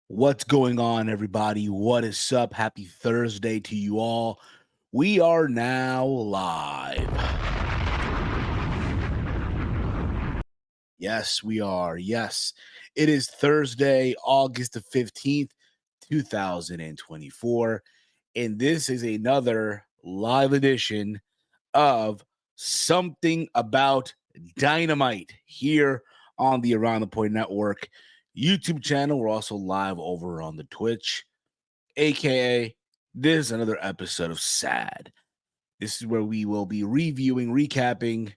What's going on, everybody? What is up? Happy Thursday to you all. We are now live. Yes, we are. Yes, it is Thursday, August the 15th, 2024. And this is another live edition of Something About Dynamite here on the Around the Point Network YouTube channel. We're also live over on the Twitch, aka this is another episode of S.A.D. This is where we will be reviewing, recapping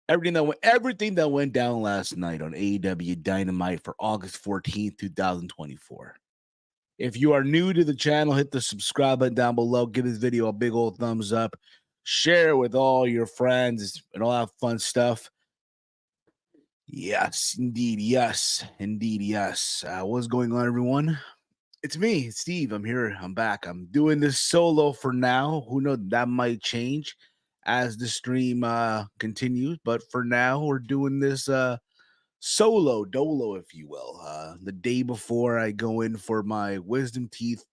everything that went down last night on AEW Dynamite for August 14th, 2024. If you are new to the channel, hit the subscribe button down below. Give this video a big old thumbs up. Share it with all your friends and all that fun stuff. Yes, indeed. Yes, indeed. Yes. What's going on, everyone? It's me, Steve. I'm here. I'm back. I'm doing this solo for now. Who knows? That might change as the stream continues. But for now, we're doing this solo dolo, if you will. The day before I go in for my wisdom teeth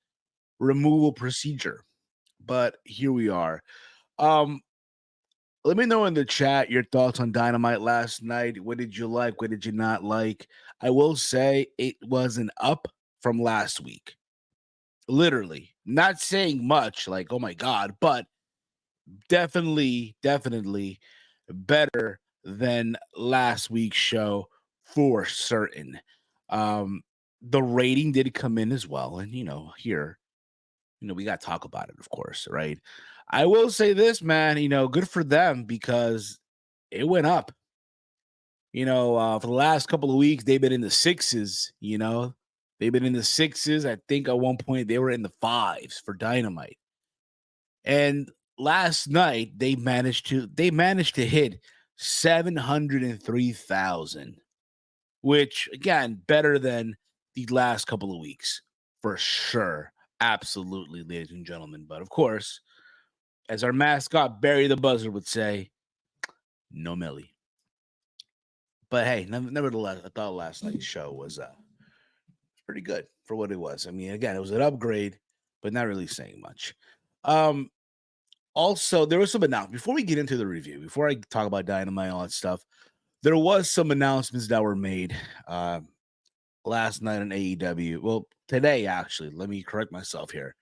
removal procedure. But here we are. Let me know in the chat your thoughts on Dynamite last night. What did you like? What did you not like? I will say it was an up from last week. Literally. Not saying much, like, oh my God, but definitely better than last week's show for certain. The rating did come in as well. And, here, we got to talk about it, of course, right? I will say this, man, good for them because it went up. For the last couple of weeks, they've been in the sixes, They've been in the sixes. I think at one point they were in the fives for Dynamite. And last night they managed to hit 703,000, which again, better than the last couple of weeks for sure. Absolutely, ladies and gentlemen. But of course, as our mascot Barry the Buzzard would say, no Millie. But hey, nevertheless, I thought last night's show was pretty good for what it was. I mean, again, it was an upgrade, but not really saying much. Also, there was some announcements. Before we get into the review, before I talk about Dynamite and all that stuff, there was some announcements that were made last night on AEW. Well, today, actually. Let me correct myself here.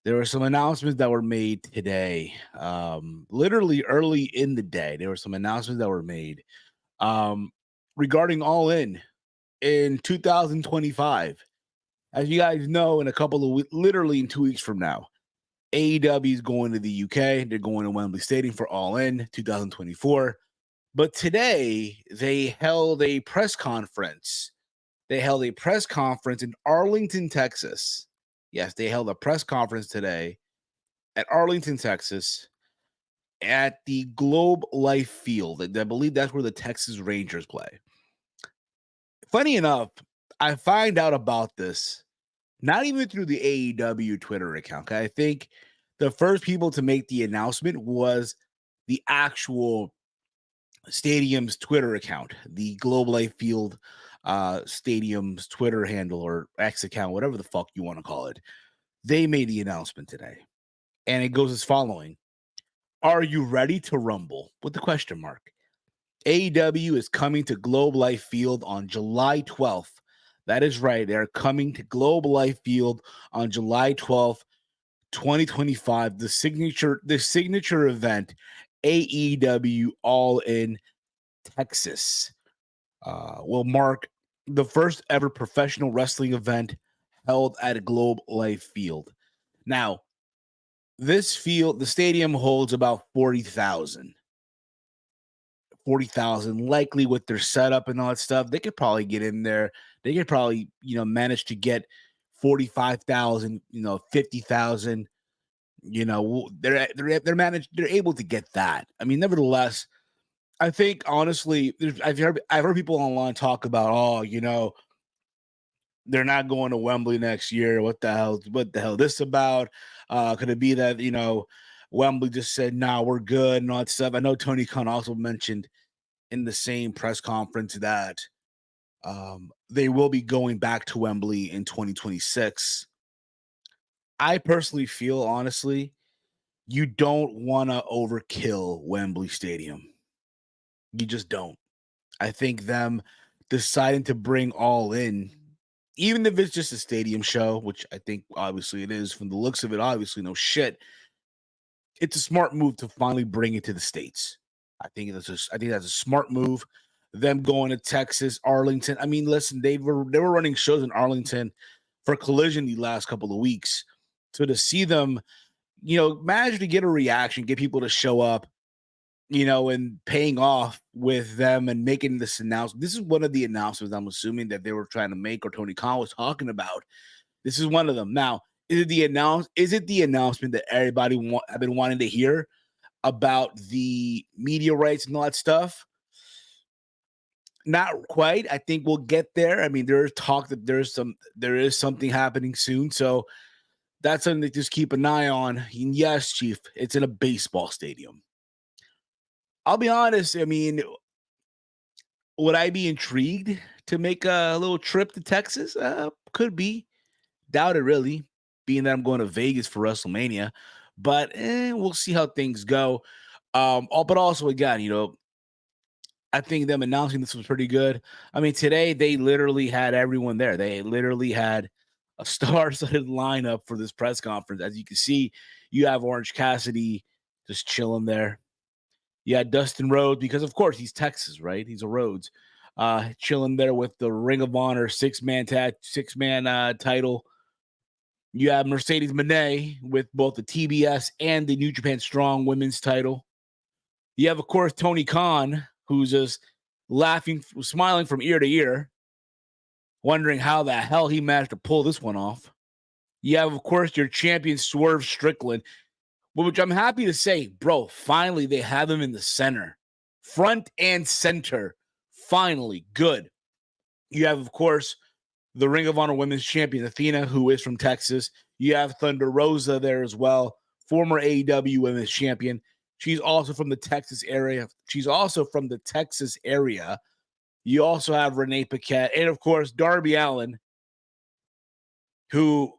There were some announcements that were made today. Literally early in the day, there were some announcements that were made regarding All In 2025. As you guys know, in a couple of literally in 2 weeks from now, AEW is going to the UK. They're going to Wembley Stadium for All In 2024. But today, they held a press conference. They held a press conference in Arlington, Texas. Yes, they held a press conference today at Arlington, Texas, at the Globe Life Field. I believe that's where the Texas Rangers play. Funny enough, I find out about this not even through the AEW Twitter account. I think the first people to make the announcement was the actual stadium's Twitter account, the Globe Life Field stadium's Twitter handle or X account, whatever the fuck you want to call it. They made the announcement today. And it goes as following. Are you ready to rumble? With the question mark. AEW is coming to Globe Life Field on July 12th. That is right. They're coming to Globe Life Field on July 12th, 2025. The signature event, AEW All In Texas, will mark the first ever professional wrestling event held at Globe Life Field. Now, this field, the stadium holds about 40,000. 40,000, likely with their setup and all that stuff. They could probably get in there. They could probably, manage to get 45,000, 50,000. They're able to get that. I mean, nevertheless, I think honestly, I've heard people online talk about, they're not going to Wembley next year. What the hell this about? Could it be that, Wembley just said, nah, we're good and all that stuff? I know Tony Khan also mentioned in the same press conference that they will be going back to Wembley in 2026. I personally feel, honestly, you don't want to overkill Wembley Stadium. You just don't. I think them deciding to bring All In, even if it's just a stadium show, which I think obviously it is from the looks of it, obviously no shit. It's a smart move to finally bring it to the States. I think that's a smart move. Them going to Texas, Arlington. I mean, listen, they were running shows in Arlington for Collision the last couple of weeks. So to see them, manage to get a reaction, get people to show up, and paying off with them and making this announcement. This is one of the announcements I'm assuming that they were trying to make, or Tony Khan was talking about. This is one of them. Now, is it the announcement that everybody have been wanting to hear about the media rights and all that stuff? Not quite. I think we'll get there. I mean, there's talk that there is something happening soon. So that's something to just keep an eye on. And yes, Chief, it's in a baseball stadium. I'll be honest. I mean, would I be intrigued to make a little trip to Texas? Could be. Doubt it, really, being that I'm going to Vegas for WrestleMania. But we'll see how things go. But also, again, I think them announcing this was pretty good. I mean, today they literally had everyone there. They literally had a star-studded lineup for this press conference. As you can see, you have Orange Cassidy just chilling there. You had Dustin Rhodes, because of course he's Texas, right? He's a Rhodes. Chilling there with the Ring of Honor six-man title. You have Mercedes Moné with both the TBS and the New Japan Strong Women's title. You have, of course, Tony Khan, who's just smiling from ear to ear, wondering how the hell he managed to pull this one off. You have, of course, your champion Swerve Strickland, which I'm happy to say, bro, finally they have him in the center. Front and center. Finally. Good. You have, of course, the Ring of Honor Women's Champion, Athena, who is from Texas. You have Thunder Rosa there as well, former AEW Women's Champion. She's also from the Texas area. You also have Renee Paquette, and of course, Darby Allin, who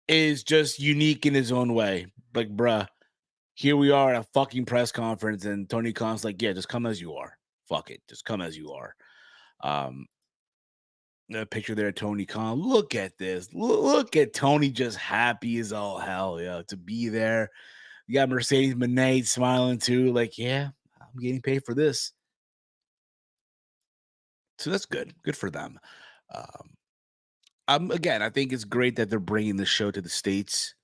is just unique in his own way. Like, bruh, here we are at a fucking press conference, and Tony Khan's like, yeah, just come as you are. Fuck it. Just come as you are. The picture there, Tony Khan. Look at this. Look at Tony, just happy as all hell, to be there. You got Mercedes Moné smiling too, like, yeah, I'm getting paid for this. So that's good. Good for them. Again, I think it's great that they're bringing the show to the States.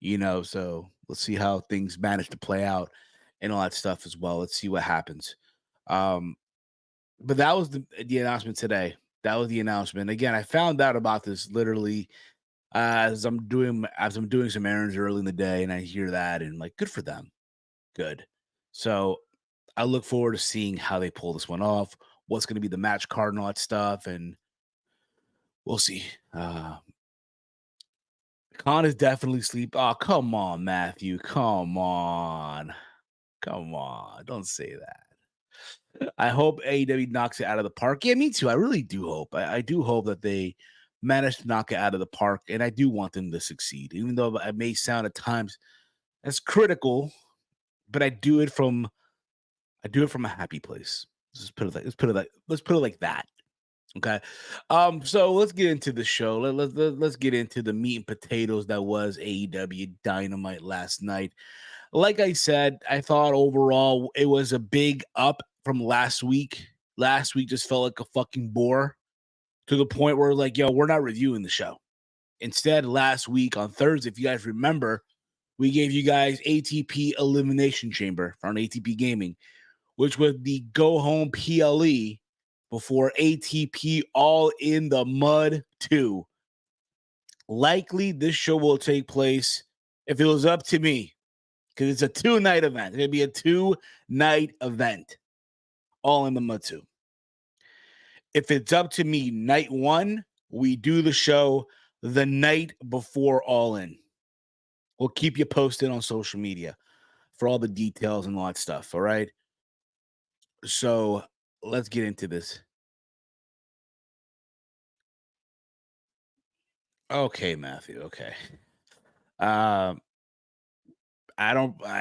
So let's see how things manage to play out and all that stuff as well. Let's see what happens. But that was the announcement today. That was the announcement. Again, I found out about this literally as I'm doing some errands early in the day, and I hear that, and like, good for them. Good. So I look forward to seeing how they pull this one off, what's going to be the match card and all that stuff, and we'll see. Khan is definitely sleep. Oh, come on, Matthew. Come on. Come on. Don't say that. I hope AEW knocks it out of the park. Yeah, me too. I really do hope. I do hope that they manage to knock it out of the park, and I do want them to succeed, even though it may sound at times as critical, but I do it from a happy place. Let's put it like that. Okay. So let's get into the show. Let's get into the meat and potatoes that was AEW Dynamite last night. Like I said, I thought overall it was a big up from last week. Last week just felt like a fucking bore to the point where like, yo, we're not reviewing the show. Instead, last week on Thursday, if you guys remember, we gave you guys ATP Elimination Chamber on ATP Gaming, which was the go home PLE before ATP All in the Mud 2. Likely this show will take place, if it was up to me, because it's a 2-night event. It's going to be a 2-night event, All in the Mud 2. If it's up to me, night 1, we do the show the night before All In. We'll keep you posted on social media for all the details and all that stuff, all right? So let's get into this. Okay, Matthew. Okay. I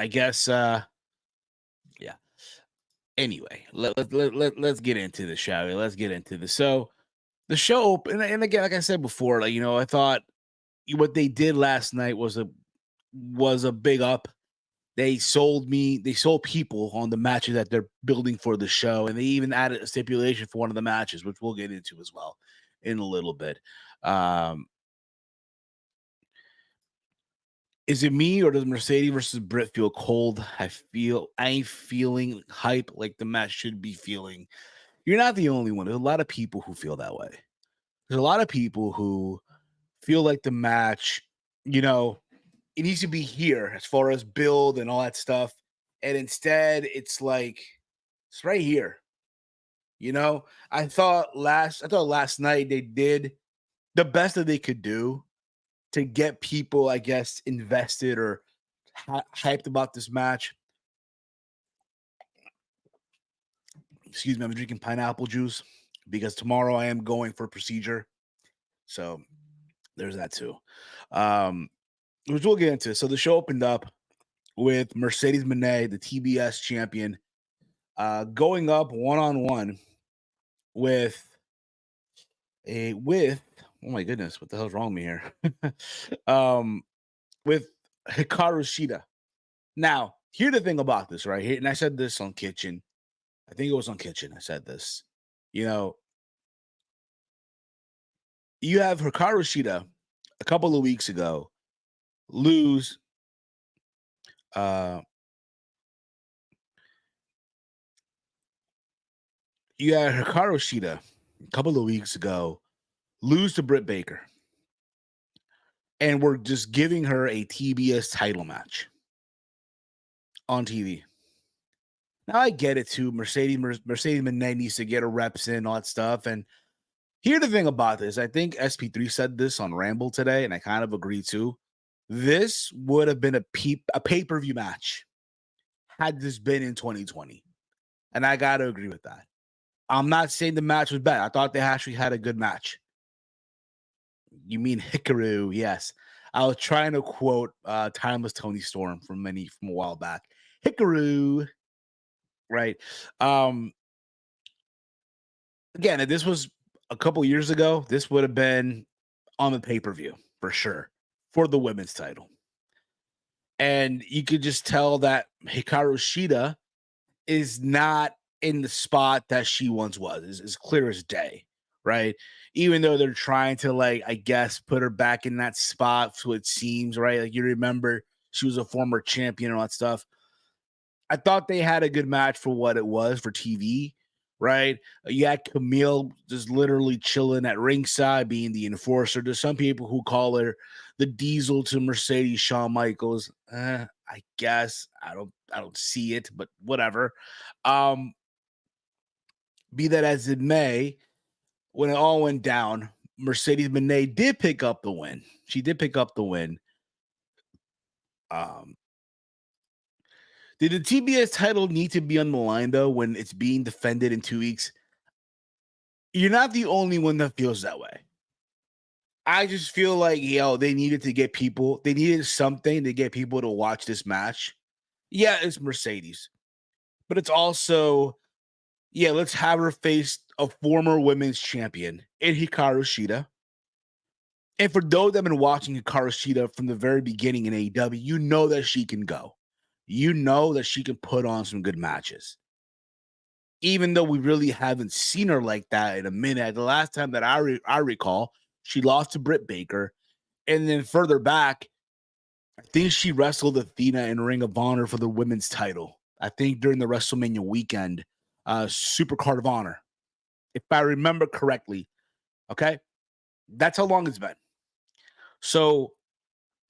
guess yeah. Anyway, let's get into this, shall we? Let's get into this. So the show, and again, like I said before, like, I thought what they did last night was a big up. They sold people on the matches that they're building for the show, and they even added a stipulation for one of the matches, which we'll get into as well in a little bit. Is it me, or does Mercedes versus Britt feel cold? I ain't feeling hype like the match should be feeling. You're not the only one. There's a lot of people who feel that way. There's a lot of people who feel like the match, it needs to be here as far as build and all that stuff. And instead, it's like it's right here. I thought last night they did the best that they could do to get people, I guess, invested or hyped about this match. Excuse me, I'm drinking pineapple juice because tomorrow I am going for a procedure. So there's that too. Which we'll get into. So the show opened up with Mercedes Moné, the TBS champion, going up one-on-one with oh my goodness, what the hell's wrong with me here? With Hikaru Shida. Now, here's the thing about this, right here, and I said this on Kitchen. I think it was on Kitchen. I said this. You have Hikaru Shida a couple of weeks ago lose. You had Hikaru Shida a couple of weeks ago lose to Britt Baker, and we're just giving her a TBS title match on TV. Now I get it too. Mercedes Moné needs to get her reps in, all that stuff. And here's the thing about this. I think SP3 said this on Ramble today, and I kind of agree too. This would have been a pay-per-view match had this been in 2020. And I got to agree with that. I'm not saying the match was bad. I thought they actually had a good match. You mean Hikaru? Yes. I was trying to quote Timeless Tony Storm from a while back. Hikaru. Right. Again, if this was a couple years ago, this would have been on the pay-per-view for sure for the women's title. And you could just tell that Hikaru Shida is not in the spot that she once was. It's as clear as day, right? Even though they're trying to, like, I guess, put her back in that spot, so it seems, right? Like, you remember she was a former champion and all that stuff. I thought they had a good match for what it was for TV, right? You had Camille just literally chilling at ringside, being the enforcer. There's some people who call her the Diesel to Mercedes Shawn Michaels. I guess I don't see it, but whatever. Be that as it may, when it all went down, Mercedes Moné did pick up the win. She did pick up the win. Did the TBS title need to be on the line, though, when it's being defended in 2 weeks? You're not the only one that feels that way. I just feel like, they needed to get people, they needed something to get people to watch this match. Yeah, it's Mercedes, but it's also, let's have her face a former women's champion in Hikaru Shida. And for those that have been watching Hikaru Shida from the very beginning in AEW, you know that she can go. You know that she can put on some good matches. Even though we really haven't seen her like that in a minute. The last time that I recall, she lost to Britt Baker. And then further back, I think she wrestled Athena in Ring of Honor for the women's title. I think during the WrestleMania weekend, Super Card of Honor, if I remember correctly. Okay? That's how long it's been. So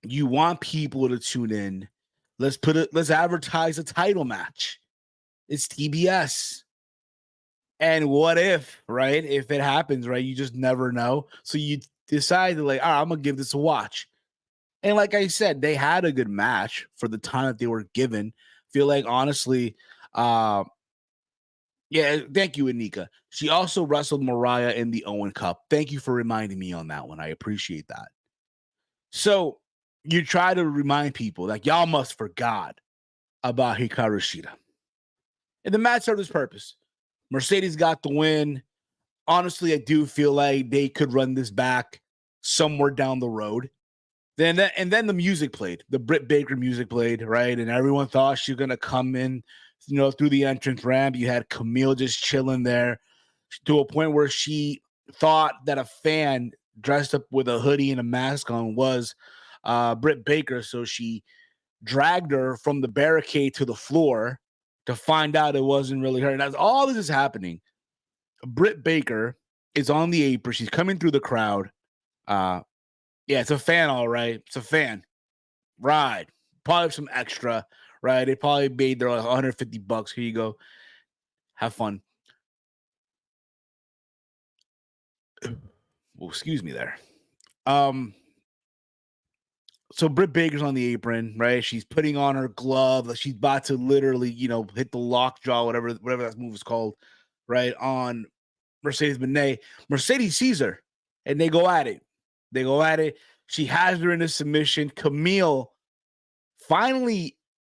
you want people to tune in. Let's advertise a title match. It's TBS. And what if, right? If it happens, right? You just never know. So you decide to I'm going to give this a watch. And like I said, they had a good match for the time that they were given. Feel like, honestly, thank you, Anika. She also wrestled Mariah in the Owen Cup. Thank you for reminding me on that one. I appreciate that. So you try to remind people, like, y'all must forgot about Hikaru Shida. And the match served its purpose. Mercedes got the win. Honestly, I do feel like they could run this back somewhere down the road. And then the music played. The Britt Baker music played, right? And everyone thought she was going to come in, through the entrance ramp. You had Camille just chilling there to a point where she thought that a fan dressed up with a hoodie and a mask on was Britt Baker. So she dragged her from the barricade to the floor to find out it wasn't really her. And as all this is happening, Britt Baker is on the apron. She's coming through the crowd. It's a fan, all right. It's a fan. Right. Probably some extra, right? They probably made their $150. Here you go. Have fun. Well, excuse me there. So Britt Baker's on the apron, right? She's putting on her glove. She's about to literally, hit the lockjaw, whatever that move is called, right? On Mercedes Moné. Mercedes sees her, and they go at it. She has her in a submission. Camille finally,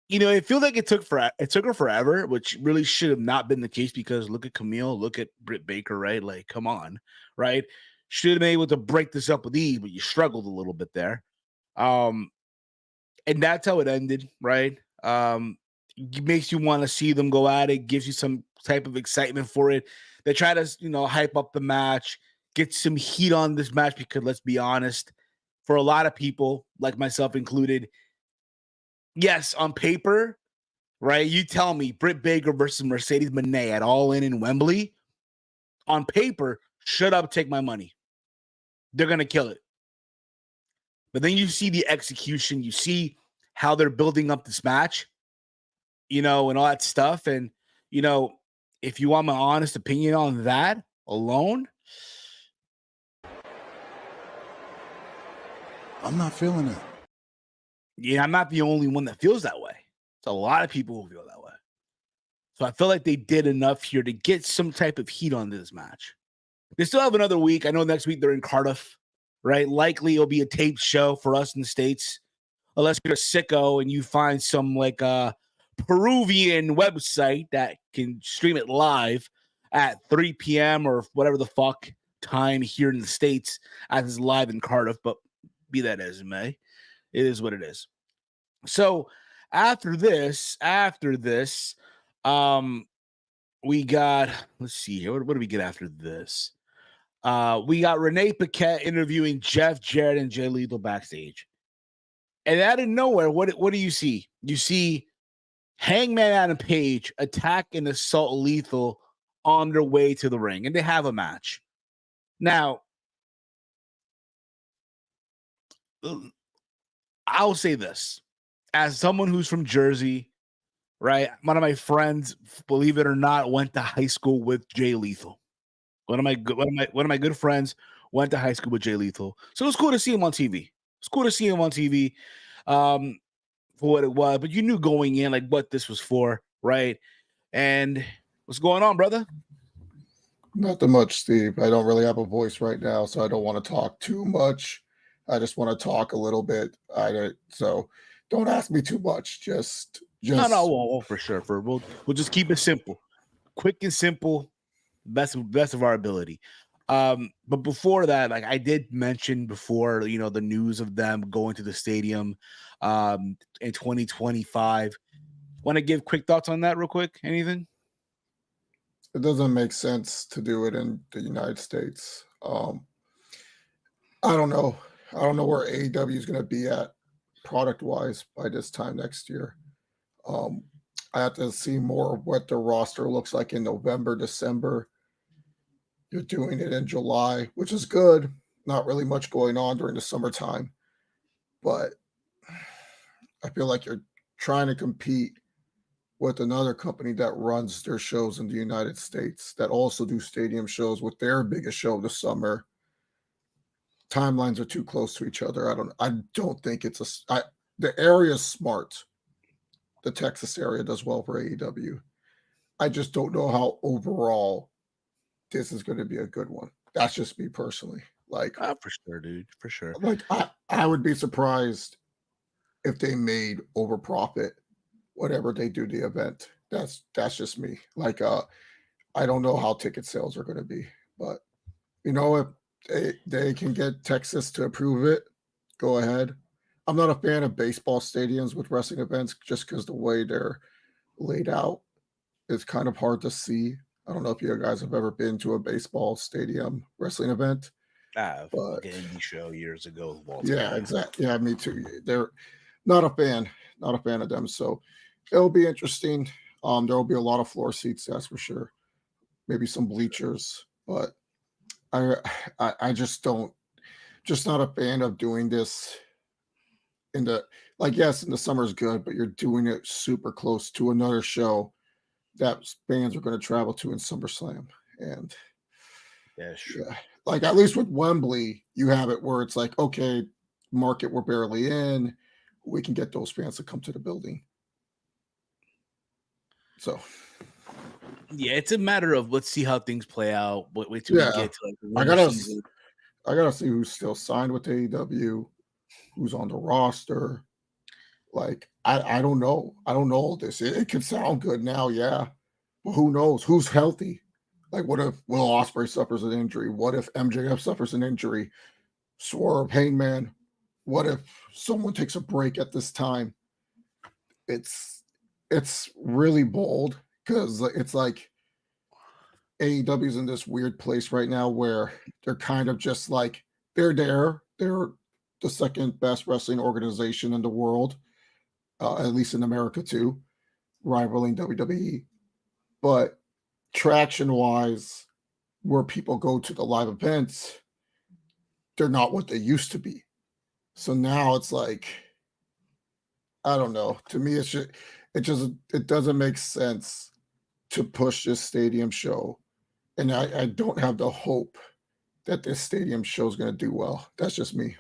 it feels like it took her forever, which really should have not been the case, because look at Camille, look at Britt Baker, right? Like, come on, right? Should have been able to break this up with ease, but you struggled a little bit there. And that's how it ended, right? It makes you want to see them go at it, gives you some type of excitement for it. They try to, hype up the match, get some heat on this match, because let's be honest, for a lot of people, like myself included, yes, on paper, right? You tell me Britt Baker versus Mercedes Moné at All In Wembley, on paper, shut up, take my money. They're going to kill it. But then you see the execution, you see how they're building up this match, and all that stuff. And, if you want my honest opinion on that alone, I'm not feeling it. Yeah, I'm not the only one that feels that way. It's a lot of people who feel that way. So I feel like they did enough here to get some type of heat on this match. They still have another week. I know next week they're in Cardiff, right? Likely it'll be a taped show for us in the States, unless you're a sicko and you find some Peruvian website that can stream it live at 3 p.m. or whatever the fuck time here in the States as it's live in Cardiff. But be that as it may, it is what it is. So after this, we got, let's see here. What do we get after this? We got Renee Paquette interviewing Jeff Jarrett and Jay Lethal backstage. And out of nowhere, what do you see? You see Hangman Adam Page attack and assault Lethal on their way to the ring, and they have a match. Now, I'll say this. As someone who's from Jersey, right? One of my friends, believe it or not, went to high school with Jay Lethal. One of my good friends Went to high school with Jay Lethal. So it was cool to see him on TV. It's cool to see him on TV for what it was. But you knew going in like what this was for, right? And what's going on, brother? Nothing much, Steve. I don't really have a voice right now, so I don't want to talk too much. I just want to talk a little bit. So don't ask me too much. No, well, for sure. We'll just keep it simple, quick and simple, best of our ability. But before that, like I did mention before, the news of them going to the stadium in 2025. Want to give quick thoughts on that real quick? Anything? It doesn't make sense to do it in the United States. I don't know. I don't know where AEW is going to be at product wise by this time next year. I have to see more of what the roster looks like in November, December. You're doing it in July, which is good. Not really much going on during the summertime, but I feel like you're trying to compete with another company that runs their shows in the United States that also do stadium shows with their biggest show of the summer. Timelines are too close to each other. I don't think the area is smart. The Texas area does well for AEW. I just don't know how overall this is going to be a good one. That's just me personally. For sure, dude, for sure. I would be surprised if they made over profit whatever they do the event. That's just me. I don't know how ticket sales are going to be, but if they can get Texas to approve it, go ahead. I'm not a fan of baseball stadiums with wrestling events just because the way they're laid out is kind of hard to see. I don't know if you guys have ever been to a baseball stadium wrestling event. But like an indie show years ago. Yeah, exactly. Yeah, me too. They're not a fan of them. So it'll be interesting. There will be a lot of floor seats, that's for sure. Maybe some bleachers, but I just not a fan of doing this yes, in the summer is good, but you're doing it super close to another show that fans are going to travel to in SummerSlam. And yeah, at least with Wembley, you have it where it's like, okay, market we're barely in, we can get those fans to come to the building. So yeah, it's a matter of let's see how things play out. Wait till we get to the winter season. I gotta see who's still signed with AEW, who's on the roster. I don't know. I don't know all this. It could sound good now, yeah. But who knows? Who's healthy? What if Will Ospreay suffers an injury? What if MJF suffers an injury? Swerve, Hangman. What if someone takes a break at this time? It's really bold because it's like AEW's in this weird place right now where they're kind of just they're there. They're the second best wrestling organization in the world, at least in America too, rivaling WWE. But traction-wise, where people go to the live events, they're not what they used to be. So now it's I don't know. To me, it doesn't make sense to push this stadium show. And I don't have the hope that this stadium show is going to do well. That's just me.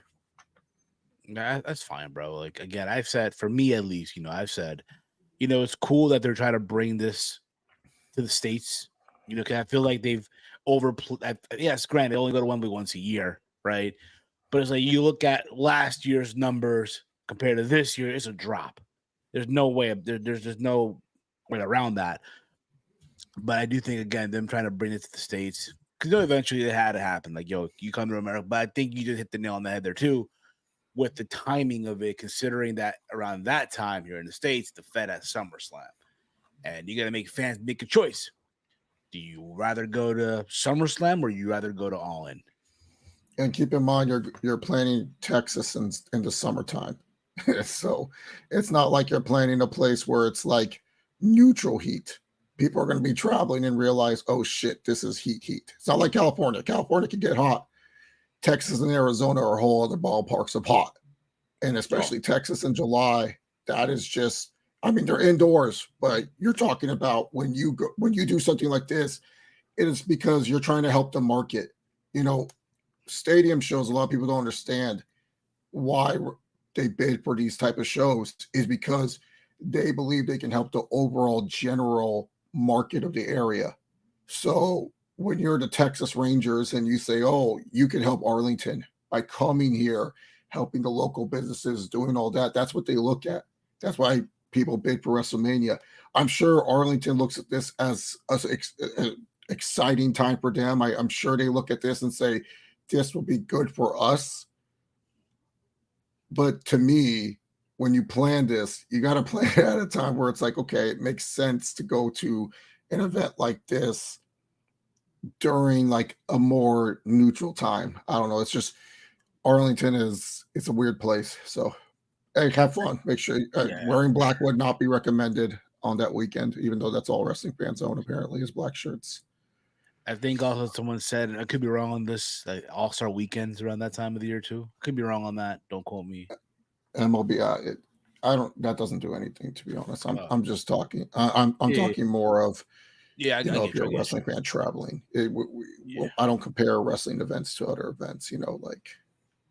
Nah, that's fine, bro. Again, I've said, for me at least, I've said, it's cool that they're trying to bring this to the States. Because I feel like they've overplayed. Yes, granted, they only go to Wembley once a year, right? But it's you look at last year's numbers compared to this year, it's a drop. There's no way. There's just no way around that. But I do think, again, them trying to bring it to the States, because eventually it had to happen. You come to America. But I think you just hit the nail on the head there too, with the timing of it, considering that around that time here in the States, the Fed has SummerSlam. And you got to make fans make a choice. Do you rather go to SummerSlam or you rather go to All In? And keep in mind, you're planning Texas in the summertime. So it's not like you're planning a place where it's neutral heat. People are going to be traveling and realize, oh shit, this is heat. It's not like California. California can get hot. Texas and Arizona are whole other ballparks of hot. And especially Texas in July, that is just, they're indoors, but you're talking about when you do something like this, it is because you're trying to help the market. stadium shows, a lot of people don't understand why they bid for these type of shows is because they believe they can help the overall general market of the area. So when you're the Texas Rangers and you say, oh, you can help Arlington by coming here, helping the local businesses, doing all that, that's what they look at. That's why people bid for WrestleMania. I'm sure Arlington looks at this as an exciting time for them. I'm sure they look at this and say, this will be good for us. But to me, when you plan this, you got to plan it at a time where it's like, okay, it makes sense to go to an event like this during like a more neutral time. I don't know. It's just Arlington it's a weird place. So hey, have fun. Make sure wearing black would not be recommended on that weekend, even though that's all wrestling fans own apparently is black shirts. I think also someone said, I could be wrong on this, like All-Star weekends around that time of the year too. Could be wrong on that. Don't quote me. MLB, that doesn't do anything, to be honest. I'm just talking. I'm talking more of, if you're a wrestling fan traveling. I don't compare wrestling events to other events.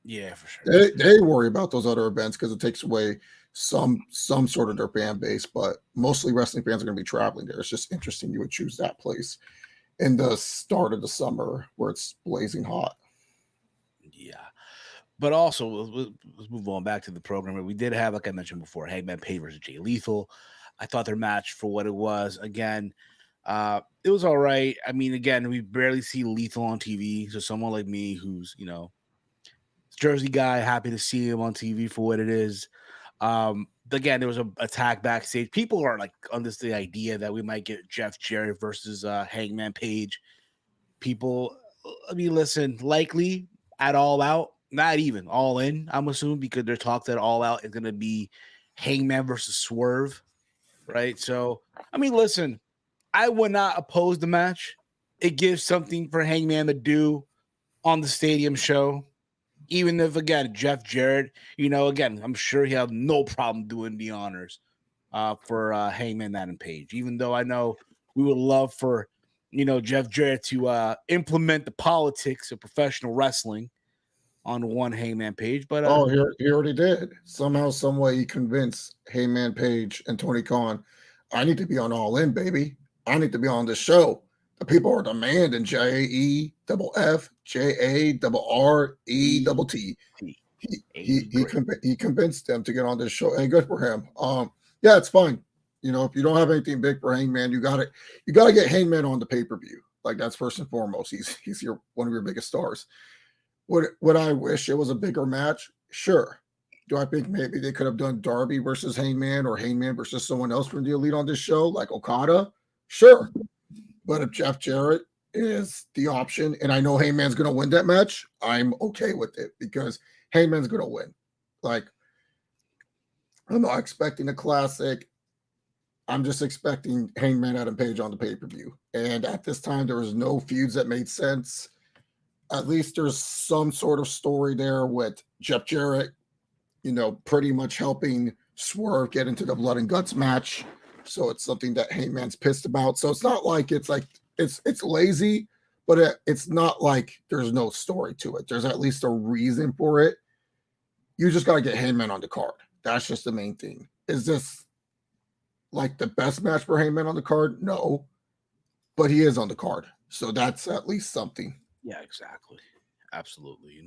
Yeah, for sure. They worry about those other events because it takes away some sort of their fan base, but mostly wrestling fans are going to be traveling there. It's just interesting you would choose that place in the start of the summer where it's blazing hot. Yeah. But also, let's move on back to the program. We did have, like I mentioned before, Hangman Page versus Jay Lethal. I thought their match for what it was, again, it was all right. I mean, again, we barely see Lethal on TV. So someone like me who's, Jersey guy, happy to see him on TV for what it is. Again, there was a attack backstage. People are like on the idea that we might get Jeff Jarrett versus Hangman Page. People, I mean, listen, likely at All Out, not even All In, I'm assuming, because they're talk that All Out is going to be Hangman versus Swerve, right? So, I mean, listen, I would not oppose the match. It gives something for Hangman to do on the stadium show. Even if, again, Jeff Jarrett, again, I'm sure he'll have no problem doing the honors for Hangman Adam Page. Even though I know we would love for, Jeff Jarrett to implement the politics of professional wrestling on one Hangman Page. But he already did. Somehow, some way, he convinced Hangman Page and Tony Khan, I need to be on All In, baby. I need to be on this show. The people are demanding JAEFFJARRET. He convinced them to get on this show. Hey, good for him. Yeah, it's fine. If you don't have anything big for Hangman, you gotta get Hangman on the pay-per-view. Like, that's first and foremost. He's one of your biggest stars. Would I wish it was a bigger match? Sure. Do I think maybe they could have done Darby versus Hangman or Hangman versus someone else from the Elite on this show, like Okada? Sure. But if Jeff Jarrett is the option, and I know Hangman's going to win that match, I'm okay with it because Hangman's going to win. Like, I'm not expecting a classic. I'm just expecting Hangman Adam Page on the pay-per-view. And at this time, there was no feuds that made sense. At least there's some sort of story there with Jeff Jarrett, pretty much helping Swerve get into the blood and guts match. So it's something that Hangman's pissed about. So it's not like it's lazy, but it's not like there's no story to it. There's at least a reason for it. You just got to get Hangman on the card. That's just the main thing. Is this like the best match for Hangman on the card? No, but he is on the card. So that's at least something. Yeah, exactly. Absolutely.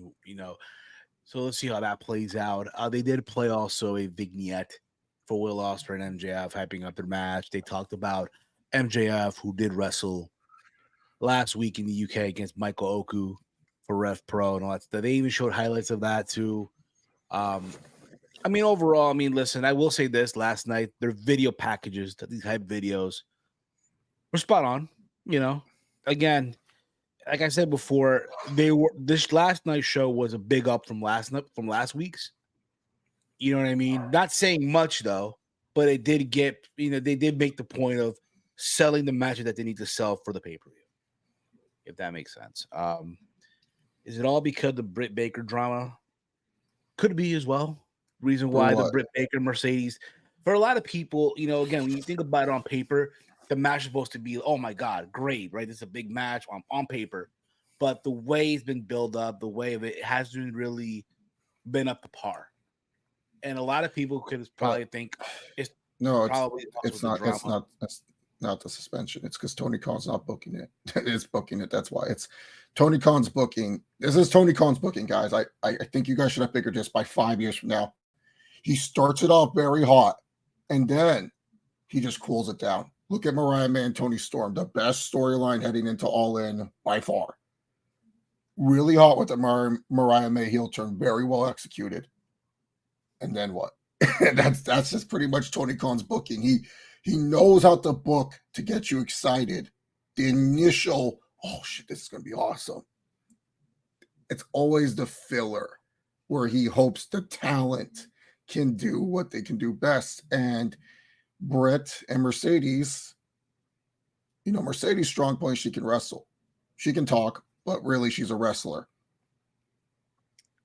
So let's see how that plays out. They did play also a vignette for Will Ospreay and MJF hyping up their match. They talked about MJF, who did wrestle last week in the UK against Michael Oku for Rev Pro and all that stuff. They even showed highlights of that too. Overall, listen, I will say this: last night, their video packages, these hype videos, were spot on. Again, like I said before, this last night's show was a big up from last week's. You know what I mean? Not saying much though, but it did get, they did make the point of selling the matches that they need to sell for the pay-per-view. If that makes sense. Is it all because the Britt Baker drama? Could be as well. Reason why the Britt Baker Mercedes, for a lot of people, again, when you think about it on paper, the match is supposed to be, oh my God, great, right? This is a big match on paper. but the way it's been built up, the way of it hasn't really been up to par. And a lot of people could probably think it's no, probably it's the not. It's drama. not. That's not the suspension. It's because Tony Khan's not booking it. It's booking it. That's why it's Tony Khan's booking. This is Tony Khan's booking, guys. I think you guys should have figured this by 5 years from now. He starts it off very hot, and then he just cools it down. Look at Mariah May and Tony Storm, the best storyline heading into All In by far. Really hot with the Mariah May heel turn, very well executed. And then what? that's just pretty much Tony Khan's booking. He knows how to book to get you excited. The initial, oh shit, this is gonna be awesome. It's always the filler where he hopes the talent can do what they can do best. And Britt and Mercedes, Mercedes' strong point, she can wrestle. She can talk, but really she's a wrestler.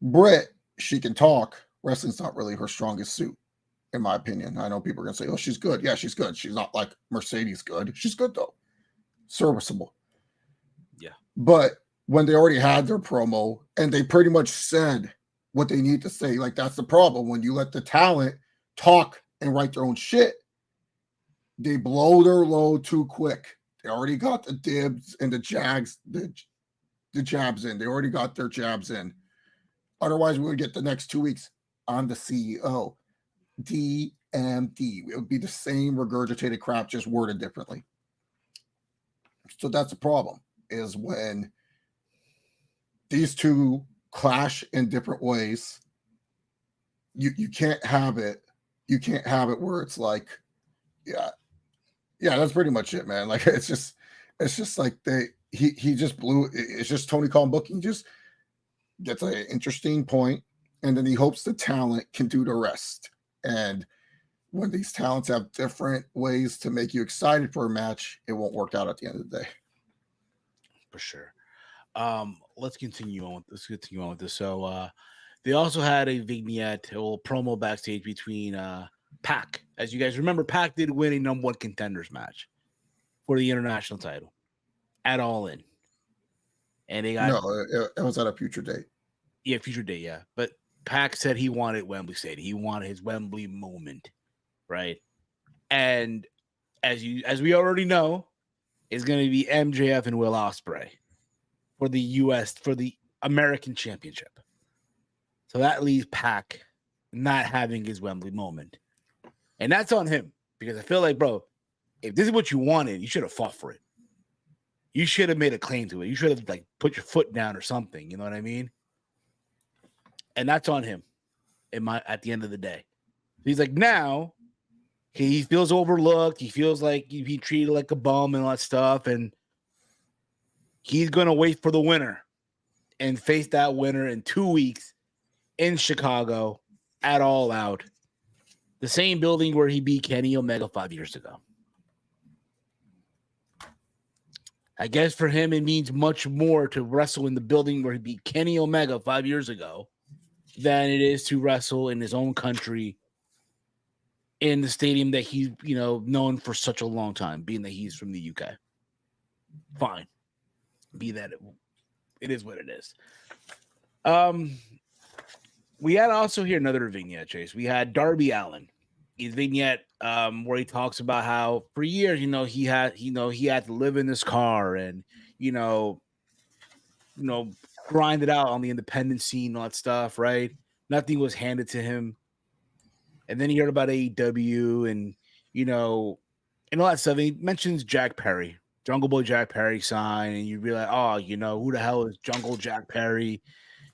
Britt, she can talk. Wrestling's not really her strongest suit, in my opinion. I know people are going to say, oh, she's good. Yeah, she's good. She's not like Mercedes good. She's good, though. Serviceable. Yeah. But when they already had their promo and they pretty much said what they need to say, like that's the problem. When you let the talent talk and write their own shit, they blow their load too quick. They already got the dibs and the jags, the jabs in. They already got their jabs in. Otherwise, we would get the next 2 weeks on the CEO. DMD. It would be the same regurgitated crap, just worded differently. So that's the problem, is when these two clash in different ways, you can't have it. You can't have it where it's like, yeah, that's pretty much it, man. Like it's just like he just blew. It's just Tony Khan booking. Just gets an interesting point, and then he hopes the talent can do the rest. And when these talents have different ways to make you excited for a match, it won't work out at the end of the day. For sure. Let's continue on with this. So they also had a vignette, a little promo backstage between Pac. As you guys remember, Pac did win a number one contenders match for the international title at All In. And they got it was at a future date. Yeah, future date, yeah. But Pac said he wanted Wembley Stadium. He wanted his Wembley moment, right? And as we already know, it's going to be MJF and Will Ospreay for the American Championship. So that leaves Pac not having his Wembley moment. And that's on him, because I feel like, bro, if this is what you wanted, you should have fought for it. You should have made a claim to it. You should have like put your foot down or something. You know what I mean? And that's on him. At the end of the day, he's like, now he feels overlooked. He feels like he treated like a bum and all that stuff, and he's gonna wait for the winner and face that winner in 2 weeks in Chicago at All Out, the same building where he beat Kenny Omega 5 years ago. I guess for him, it means much more to wrestle in the building where he beat Kenny Omega 5 years ago than it is to wrestle in his own country in the stadium that he's, known for such a long time, being that he's from the UK. Fine. Be that it is what it is. We had also here another vignette, Chase. We had Darby Allin. His vignette where he talks about how for years, he had to live in this car and, grind it out on the independent scene and all that stuff, right? Nothing was handed to him. And then he heard about AEW and, and all that stuff. And he mentions Jack Perry, Jungle Boy Jack Perry sign. And you realize, who the hell is Jungle Jack Perry?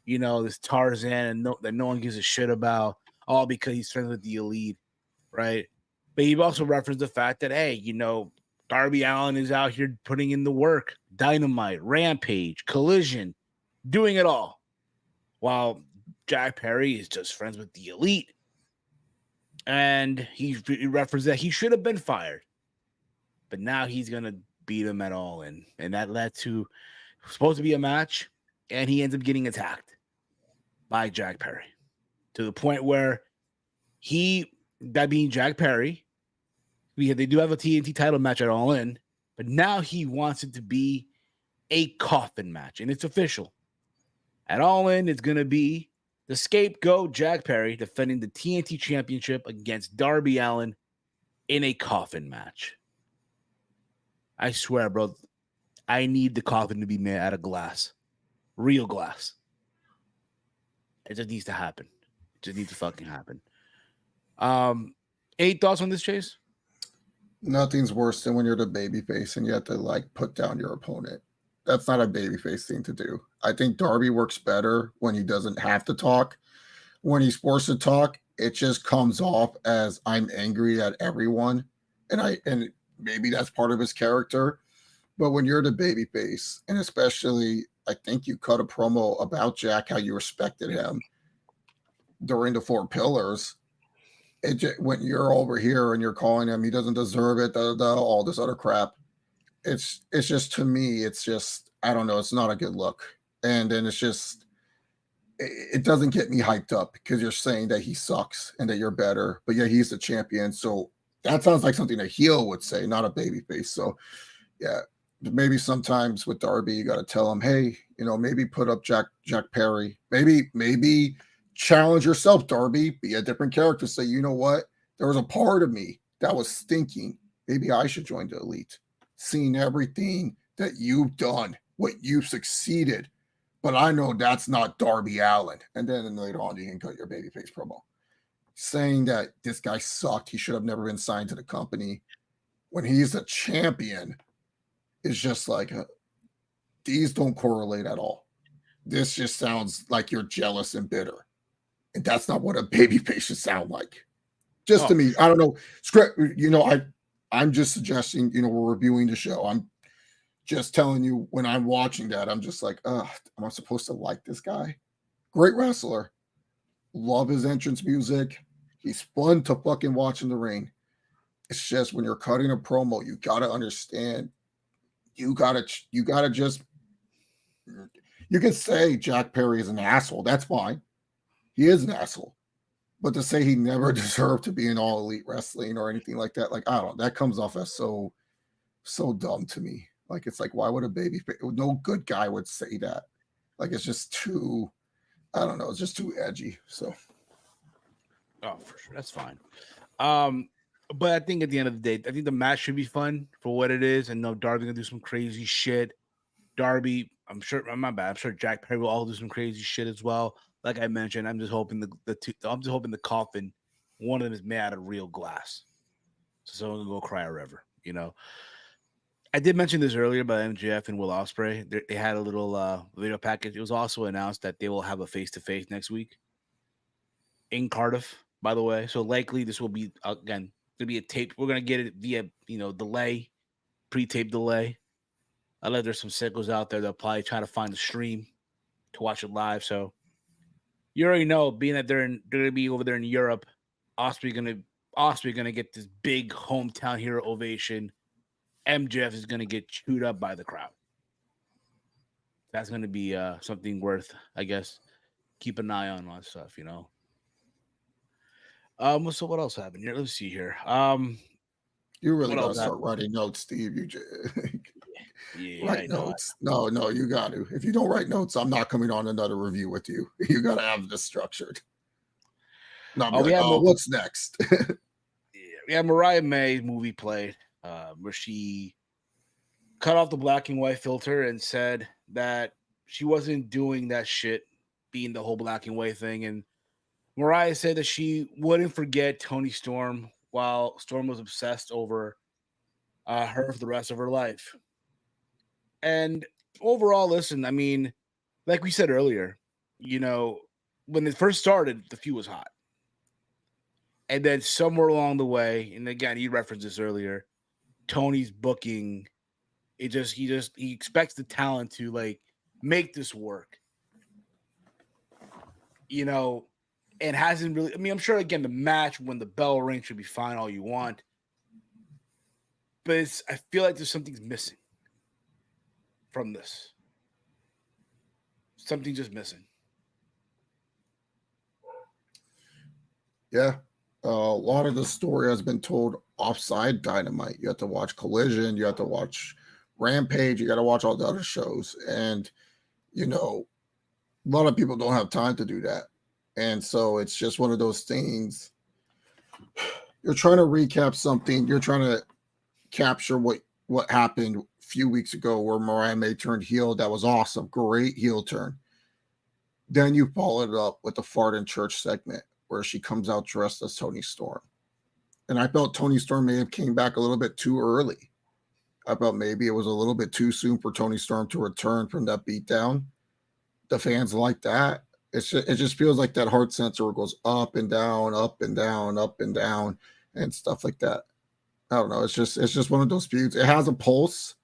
This Tarzan and that no one gives a shit about, all because he's friends with the Elite, right? But he also referenced the fact that, hey, Darby Allin is out here putting in the work. Dynamite, Rampage, Collision, doing it all, while Jack Perry is just friends with the Elite. And he referenced that he should have been fired, but now he's going to beat him at All In. And that led to supposed to be a match, and he ends up getting attacked by Jack Perry to the point where that being Jack Perry, they do have a TNT title match at All In, but now he wants it to be a coffin match, and it's official. At All In, it's going to be the scapegoat Jack Perry defending the TNT Championship against Darby Allin in a coffin match. I swear, bro, I need the coffin to be made out of glass. Real glass. It just needs to happen. It just needs to fucking happen. Any thoughts on this, Chase? Nothing's worse than when you're the babyface and you have to like put down your opponent. That's not a babyface thing to do. I think Darby works better when he doesn't have to talk. When he's forced to talk, it just comes off as I'm angry at everyone. And maybe that's part of his character. But when you're the babyface, and especially I think you cut a promo about Jack, how you respected him during the Four Pillars. When you're over here and you're calling him, he doesn't deserve it, all this other crap. It's just, to me, it's just, I don't know, it's not a good look. And then it's just, it doesn't get me hyped up because you're saying that he sucks and that you're better, but yeah, he's the champion. So that sounds like something a heel would say, not a babyface. So yeah, maybe sometimes with Darby, you got to tell him, hey, maybe put up Jack Perry, maybe challenge yourself, Darby, be a different character. Say, you know what? There was a part of me that was stinking. Maybe I should join the Elite. Seeing everything that you've done, what you've succeeded, but I know that's not Darby Allin. And then later on, you can cut your babyface promo. Saying that this guy sucked, he should have never been signed to the company when he's a champion is just like, these don't correlate at all. This just sounds like you're jealous and bitter. And that's not what a babyface should sound like. Just to me, I don't know. Script, I'm just suggesting, we're reviewing the show. I'm just telling you when I'm watching that, I'm just like, am I supposed to like this guy? Great wrestler. Love his entrance music. He's fun to fucking watch in the ring. It's just when you're cutting a promo, you got to understand. You got to just, you can say Jack Perry is an asshole. That's fine. He is an asshole. But to say he never deserved to be in All Elite Wrestling or anything like that, like, I don't know, that comes off as so dumb to me. Like, it's like, why would a no good guy would say that? Like, it's just too, I don't know, it's just too edgy. So, oh, for sure, that's fine. But I think at the end of the day, I think the match should be fun for what it is. And no, Darby gonna do some crazy shit. Darby, I'm sure, my bad. I'm sure Jack Perry will all do some crazy shit as well. Like I mentioned, I'm just hoping I'm just hoping the coffin, one of them is made out of real glass, so someone can go cry a river. I did mention this earlier about MJF and Will Ospreay. They had a little video package. It was also announced that they will have a face-to-face next week in Cardiff, by the way. So likely this will be, again, going to be a tape. We're going to get it via, delay, pre-tape delay. I know there's some sickos out there that'll probably try to find the stream to watch it live. So you already know, being that they're going to be over there in Europe, Ospreay going to get this big hometown hero ovation. MJF is going to get chewed up by the crowd. That's going to be something worth, I guess, keep an eye on stuff, So what else happened here? Let's see here. You really got to start writing notes, Steve. You just write notes. No, you got to. If you don't write notes, I'm not coming on another review with you. You got to have this structured. Not be what's next? Yeah, Mariah May movie played where she cut off the black and white filter and said that she wasn't doing that shit, being the whole black and white thing. And Mariah said that she wouldn't forget Toni Storm while Storm was obsessed over her for the rest of her life. And overall, listen, I mean, like we said earlier, when it first started, the feud was hot. And then somewhere along the way, and again, you referenced this earlier, Tony's booking, he expects the talent to like make this work. And hasn't really, I mean, I'm sure again the match when the bell rings should be fine all you want. But I feel like there's something's missing from this. Something just missing. Yeah. A lot of the story has been told offside Dynamite. You have to watch Collision. You have to watch Rampage, you got to watch all the other shows. And, you know, a lot of people don't have time to do that. And so it's just one of those things. You're trying to recap something. You're trying to capture what happened a few weeks ago where Mariah May turned heel. That was awesome. Great heel turn. Then you follow it up with the Fart in Church segment where she comes out dressed as Toni Storm. And I felt Toni Storm may have came back a little bit too early. I felt maybe it was a little bit too soon for Toni Storm to return from that beatdown. The fans like that. It just feels like that heart sensor goes up and down, up and down, up and down, and stuff like that. I don't know. It's just one of those feuds. It has a pulse.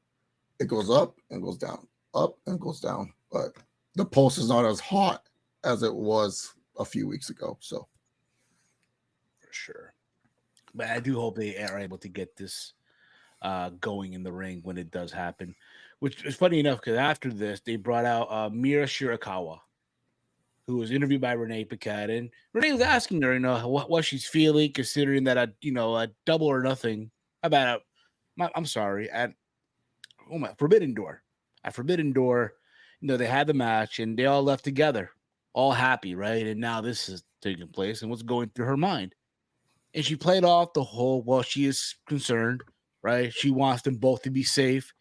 It goes up and goes down, up and goes down. But the pulse is not as hot as it was a few weeks ago. So for sure. But I do hope they are able to get this going in the ring when it does happen. Which is funny enough because after this, they brought out Mira Shirakawa, who was interviewed by Renee Paquette, and Renee was asking her, what she's feeling, considering that a Double or Nothing about I'm sorry, at Forbidden Door. At Forbidden Door, they had the match and they all left together, all happy, right? And now this is taking place, and what's going through her mind? And she played off the whole, well, she is concerned, right? She wants them both to be safe.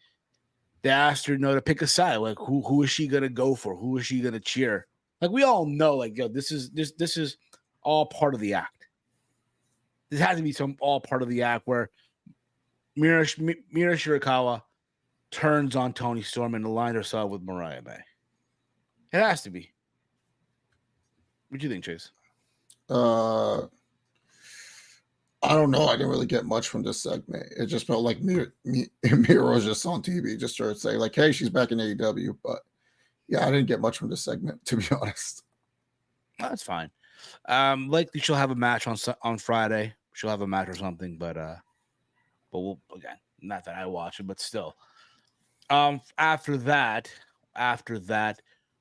They asked her, to pick a side. Like, who is she gonna go for? Who is she gonna cheer? Like, we all know, like, this is all part of the act. This has to be all part of the act where Mira Shirakawa turns on Toni Storm and aligns herself with Mariah May. It has to be. What do you think, Chase? I don't know. I didn't really get much from this segment. It just felt like Mira was just on TV, just started saying, like, hey, she's back in AEW. But yeah, I didn't get much from this segment, to be honest. That's fine. Likely she'll have a match on Friday. She'll have a match or something, but we'll, again, not that I watch it, but still. After that,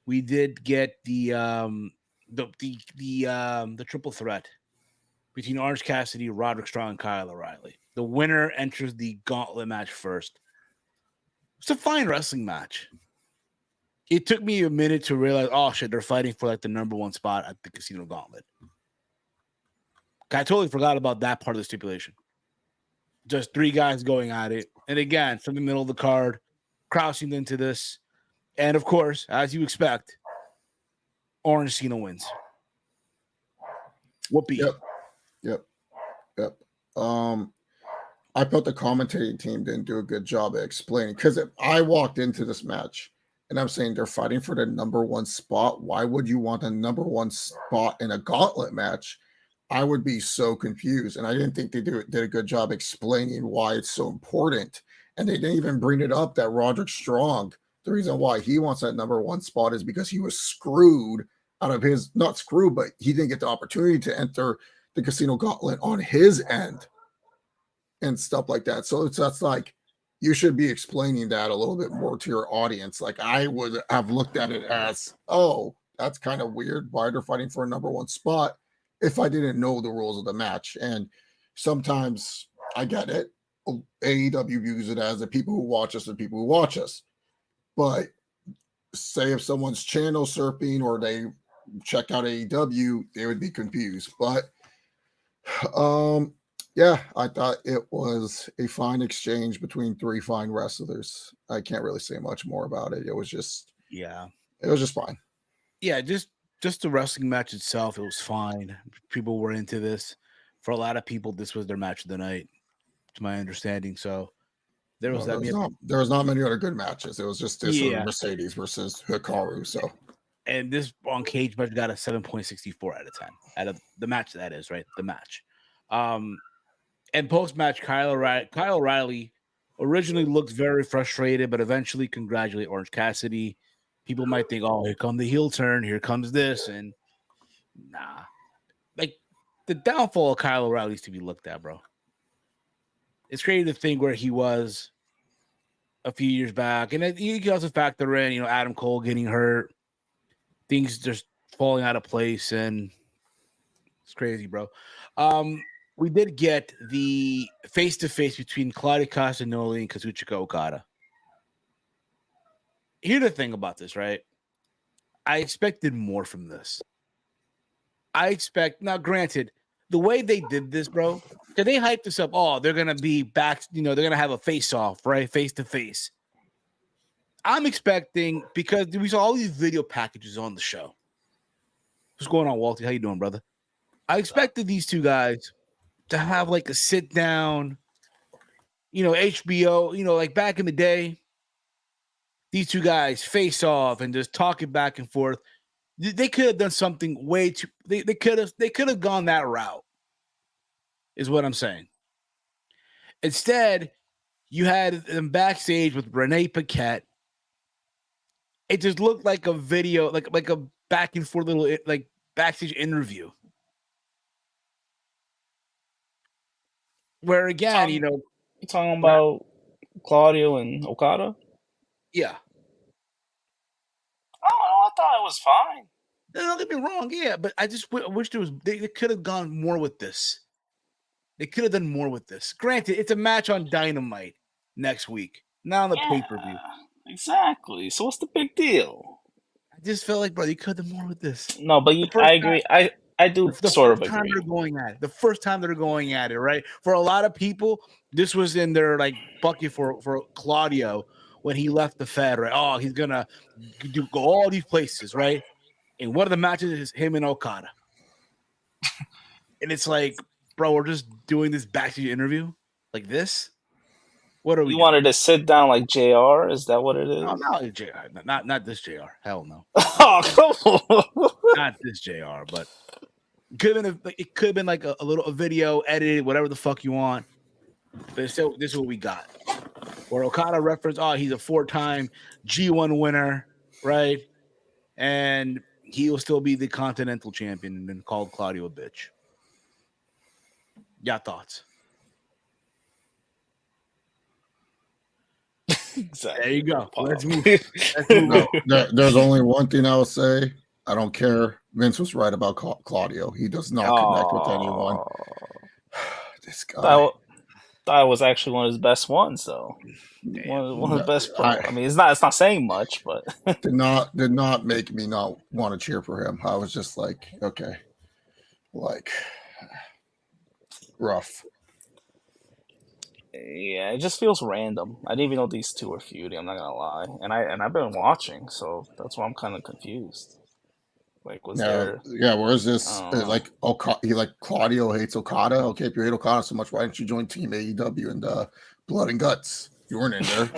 we did get the triple threat between Orange Cassidy, Roderick Strong, and Kyle O'Reilly. The winner enters the gauntlet match first. It's a fine wrestling match. It took me a minute to realize, oh shit, they're fighting for like the number one spot at the Casino Gauntlet. I totally forgot about that part of the stipulation. Just three guys going at it. And again, from the middle of the card, crossing into this. And of course, as you expect, Orange Cena wins. Whoopee. Yep. I felt the commentating team didn't do a good job at explaining, because I walked into this match and I'm saying they're fighting for the number one spot. Why would you want a number one spot in a gauntlet match? I would be so confused. And I didn't think they did a good job explaining why it's so important. And they didn't even bring it up that Roderick Strong, the reason why he wants that number one spot is because he was screwed out of his, not screwed, but he didn't get the opportunity to enter the Casino Gauntlet on his end and stuff like that. So that's like, you should be explaining that a little bit more to your audience. Like, I would have looked at it as, oh, that's kind of weird. Why they're fighting for a number one spot if I didn't know the rules of the match. And sometimes I get it. AEW views it as the people who watch us and people who watch us. But say if someone's channel surfing or they check out AEW, they would be confused. But yeah, I thought it was a fine exchange between three fine wrestlers. I can't really say much more about it. It was just fine. Yeah, just the wrestling match itself, it was fine. People were into this. For a lot of people, this was their match of the night, to my understanding. So there was there was not many other good matches. It was just this Mercedes versus Hikaru. So, and this on Cage match got a 7.64 out of 10 out of the match. That is right, the match. And post-match, Kyle O'Reilly originally looked very frustrated, but eventually congratulated Orange Cassidy. People might think, oh, here comes the heel turn. Here comes this. And nah. Like, the downfall of Kyle O'Reilly is to be looked at, bro. It's crazy to think where he was a few years back. And you can also factor in, Adam Cole getting hurt. Things just falling out of place. And it's crazy, bro. We did get the face-to-face between Claudio Castagnoli and Kazuchika Okada. here's the thing about this, right? I expected more from this. Now, granted, the way they did this, bro, because they hyped this up. Oh, they're gonna be back. They're gonna have a face-off, right, face to face. I'm expecting, because we saw all these video packages on the show. What's going on, Walter? How you doing, brother? I expected these two guys to have like a sit down, HBO, like back in the day. These two guys face off and just talking back and forth. They could have done something way too. They could have gone that route. Is what I'm saying. Instead, you had them backstage with Renee Paquette. It just looked like a video, like a back and forth little like backstage interview. Where again, You talking about Claudio and Okada? Yeah. Oh, I thought it was fine. Don't get me wrong, yeah, but I just wish there was. They could have gone more with this. They could have done more with this. Granted, it's a match on Dynamite next week, not on the pay-per-view. Exactly. So what's the big deal? I just felt like, bro, you could have done more with this. No, but I agree. I do sort of agree. The first time they're going at it, right? For a lot of people, this was in their like bucket for Claudio when he left the Fed, right? Oh, he's gonna go all these places, right? And one of the matches is him and Okada. And it's like, bro, we're just doing this backstage interview like this. What are we? You wanted to sit down like JR? Is that what it is? No, not JR. Not this JR. Hell no. Oh, come on. Not this JR, but it could have been like a little video edited, whatever the fuck you want. But still, this is what we got. Where Okada referenced, he's a 4-time G1 winner, right? And he will still be the Continental Champion, and then called Claudio a bitch. Yeah, thoughts? Exactly. There you go. Let's move. There's only one thing I will say. I don't care. Vince was right about Claudio. He does not connect with anyone. This guy. That was actually one of his best ones, though. One of the best. I mean, it's not saying much, but did not make me not want to cheer for him. I was just like, okay, like rough. Yeah, it just feels random. I didn't even know these two were feuding. I'm not gonna lie, and I've been watching, so that's why I'm kind of confused. Like, was there? Yeah, where's this? Like, Claudio hates Okada. Okay, if you hate Okada so much, why didn't you join Team AEW and Blood and Guts? You weren't in there.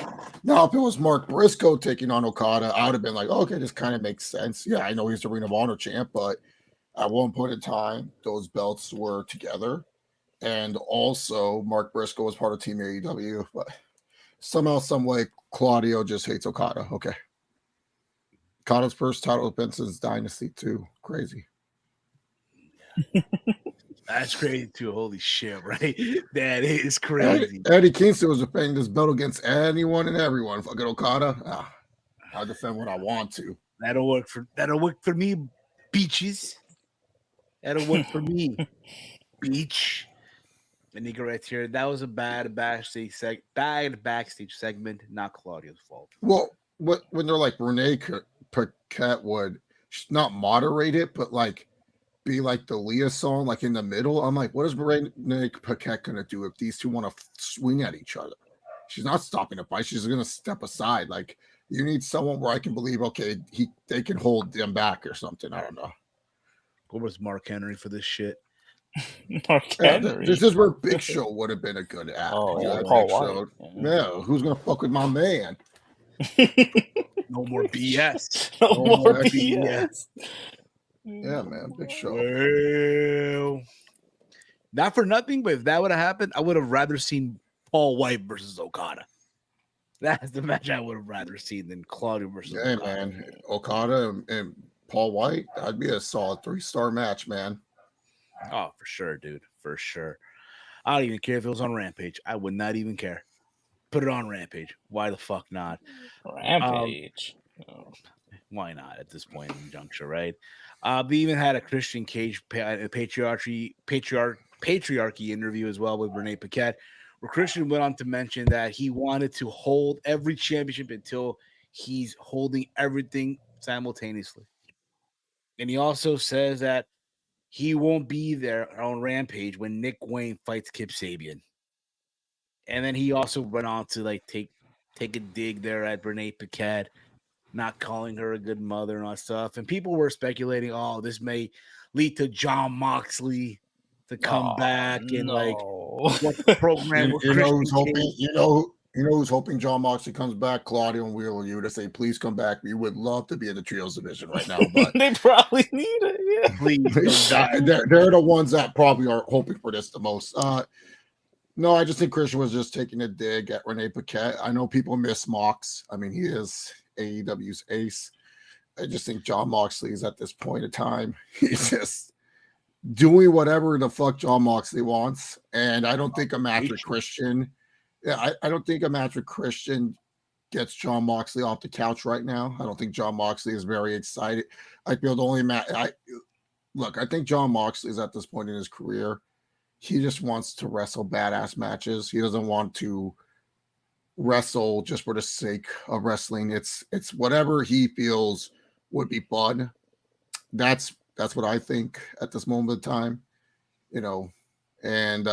Now, if it was Mark Briscoe taking on Okada, I would have been like, okay, this kind of makes sense. Yeah, I know he's the Ring of Honor champ, but at one point in time, those belts were together. And also, Mark Briscoe was part of Team AEW, but somehow, some way, Claudio just hates Okada. Okay. Okada's first title defense since Dynasty 2. Crazy. That's crazy too. Holy shit, right? That is crazy. Eddie Kingston was defending this belt against anyone and everyone. Fucking Okada. I'll defend what I want to. That'll work for me, beaches. That'll work for me, beach. The nigga right here. That was a bad backstage segment. Not Claudio's fault. Well, when they're like Renee Paquette would not moderate it, but like be like the Leah song, like in the middle. I'm like, what is Renee Paquette gonna do if these two want to swing at each other? She's not stopping the fight. She's gonna step aside. Like, you need someone where I can believe, okay, they can hold them back or something. I don't know. What was Mark Henry for this shit? Mark Henry. This is where Big Show would have been a good act. Oh, yeah, Paul White. Yeah, who's gonna fuck with my man? No more BS. No more BS. Yeah, man, Big Show. Well, not for nothing, but if that would have happened, I would have rather seen Paul White versus Okada. That's the match I would have rather seen than Claudio versus Okada. Man, Okada and Paul White, that'd be a solid 3-star match, man. Oh, for sure, dude. For sure. I don't even care if it was on Rampage. I would not even care. Put it on Rampage. Why the fuck not? Rampage. Why not at this point in the juncture, right? We even had a Christian Cage patriarchy interview as well with Renee Paquette, where Christian went on to mention that he wanted to hold every championship until he's holding everything simultaneously. And he also says that he won't be there on Rampage when Nick Wayne fights Kip Sabian. And then he also went on to like take a dig there at Renee Paquette, not calling her a good mother and all that stuff. And people were speculating, oh, this may lead to John Moxley to come back and like no. what the program with You know Christian who's hoping? Cage. You know who's hoping John Moxley comes back? Claudio and Wheeler you to say, please come back. We would love to be in the trios division right now, but They probably need it. Yeah. Please, they're the ones that probably are hoping for this the most. No, I just think Christian was just taking a dig at Renee Paquette. I know people miss Mox. I mean, he is AEW's ace. I just think John Moxley is at this point in time. He's just doing whatever the fuck John Moxley wants. And I don't think a match with Christian. Yeah, I don't think a match with Christian gets John Moxley off the couch right now. I don't think John Moxley is very excited. I feel the only match. I think John Moxley is at this point in his career. He just wants to wrestle badass matches. He doesn't want to wrestle just for the sake of wrestling. It's whatever he feels would be fun. That's what I think at this moment in time, and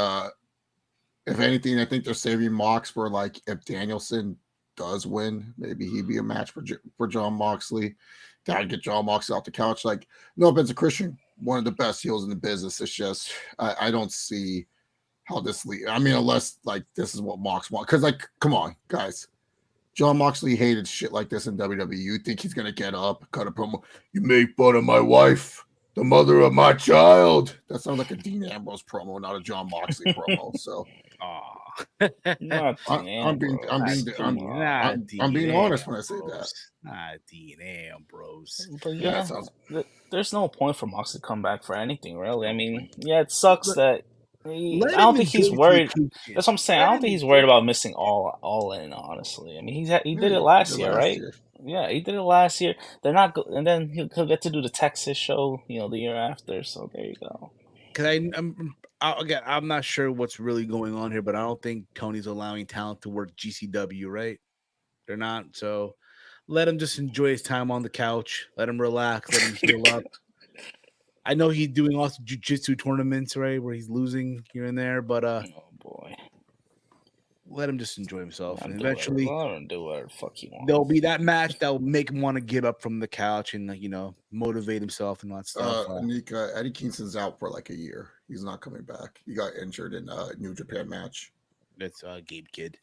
if anything, I think they're saving Mox for like if Danielson does win, maybe he'd be a match for John Moxley. That'd get John Moxley off the couch. Like, no offense to Christian, one of the best heels in the business. It's just I don't see how this lead. I mean, unless like this is what Mox wants. Because like, come on, guys. John Moxley hated shit like this in WWE. You think he's gonna get up, cut a promo? You make fun of my wife, the mother of my child. That sounds like a Dean Ambrose promo, not a John Moxley promo. So, I'm being honest when I say that. Not Dean Ambrose. But yeah, there's no point for Mox to come back for anything, really. I mean, yeah, it sucks that I don't think he's worried. That's what I'm saying. I don't think he's worried about missing all in. Honestly, I mean, he did it last year, right? Yeah, he did it last year. They're not, and then he'll get to do the Texas show, the year after. So there you go. Because I'm not sure what's really going on here, but I don't think Tony's allowing talent to work GCW, right? They're not. So let him just enjoy his time on the couch. Let him relax. Let him heal up. I know he's doing also jiu-jitsu tournaments, right, where he's losing here and there, but oh boy, let him just enjoy himself, and eventually let him do whatever the fuck he wants. There'll be that match that will make him want to get up from the couch and motivate himself and all that stuff. Nika, Eddie Kingston's out for like a year. He's not coming back. He got injured in a New Japan match. That's Gabe Kidd.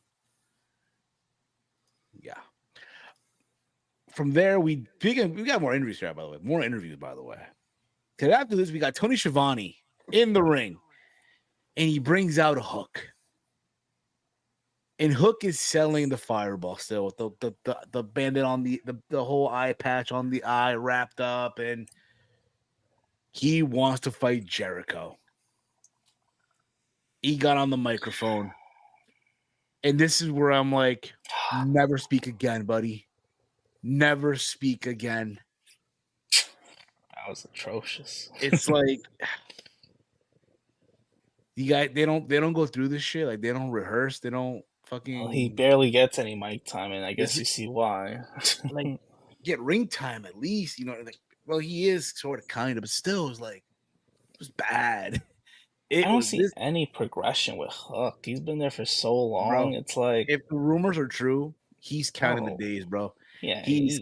Yeah. From there, we got more interviews here, by the way. More interviews, by the way. Because after this, we got Tony Schiavone in the ring, and he brings out a Hook. And Hook is selling the fireball still with the bandit on the whole eye patch on the eye wrapped up, and he wants to fight Jericho. He got on the microphone, and this is where I'm like, never speak again, buddy. Never speak again. That was atrocious. It's like you guys, they don't go through this shit. Like they don't rehearse. They don't fucking. Well, he barely gets any mic time, and I guess you see why. Like get ring time at least. Like well, he is sort of kind of, but still, it was bad. I don't see any progression with Hook. He's been there for so long. Bro, it's like if the rumors are true, he's counting the days, bro. Yeah, he's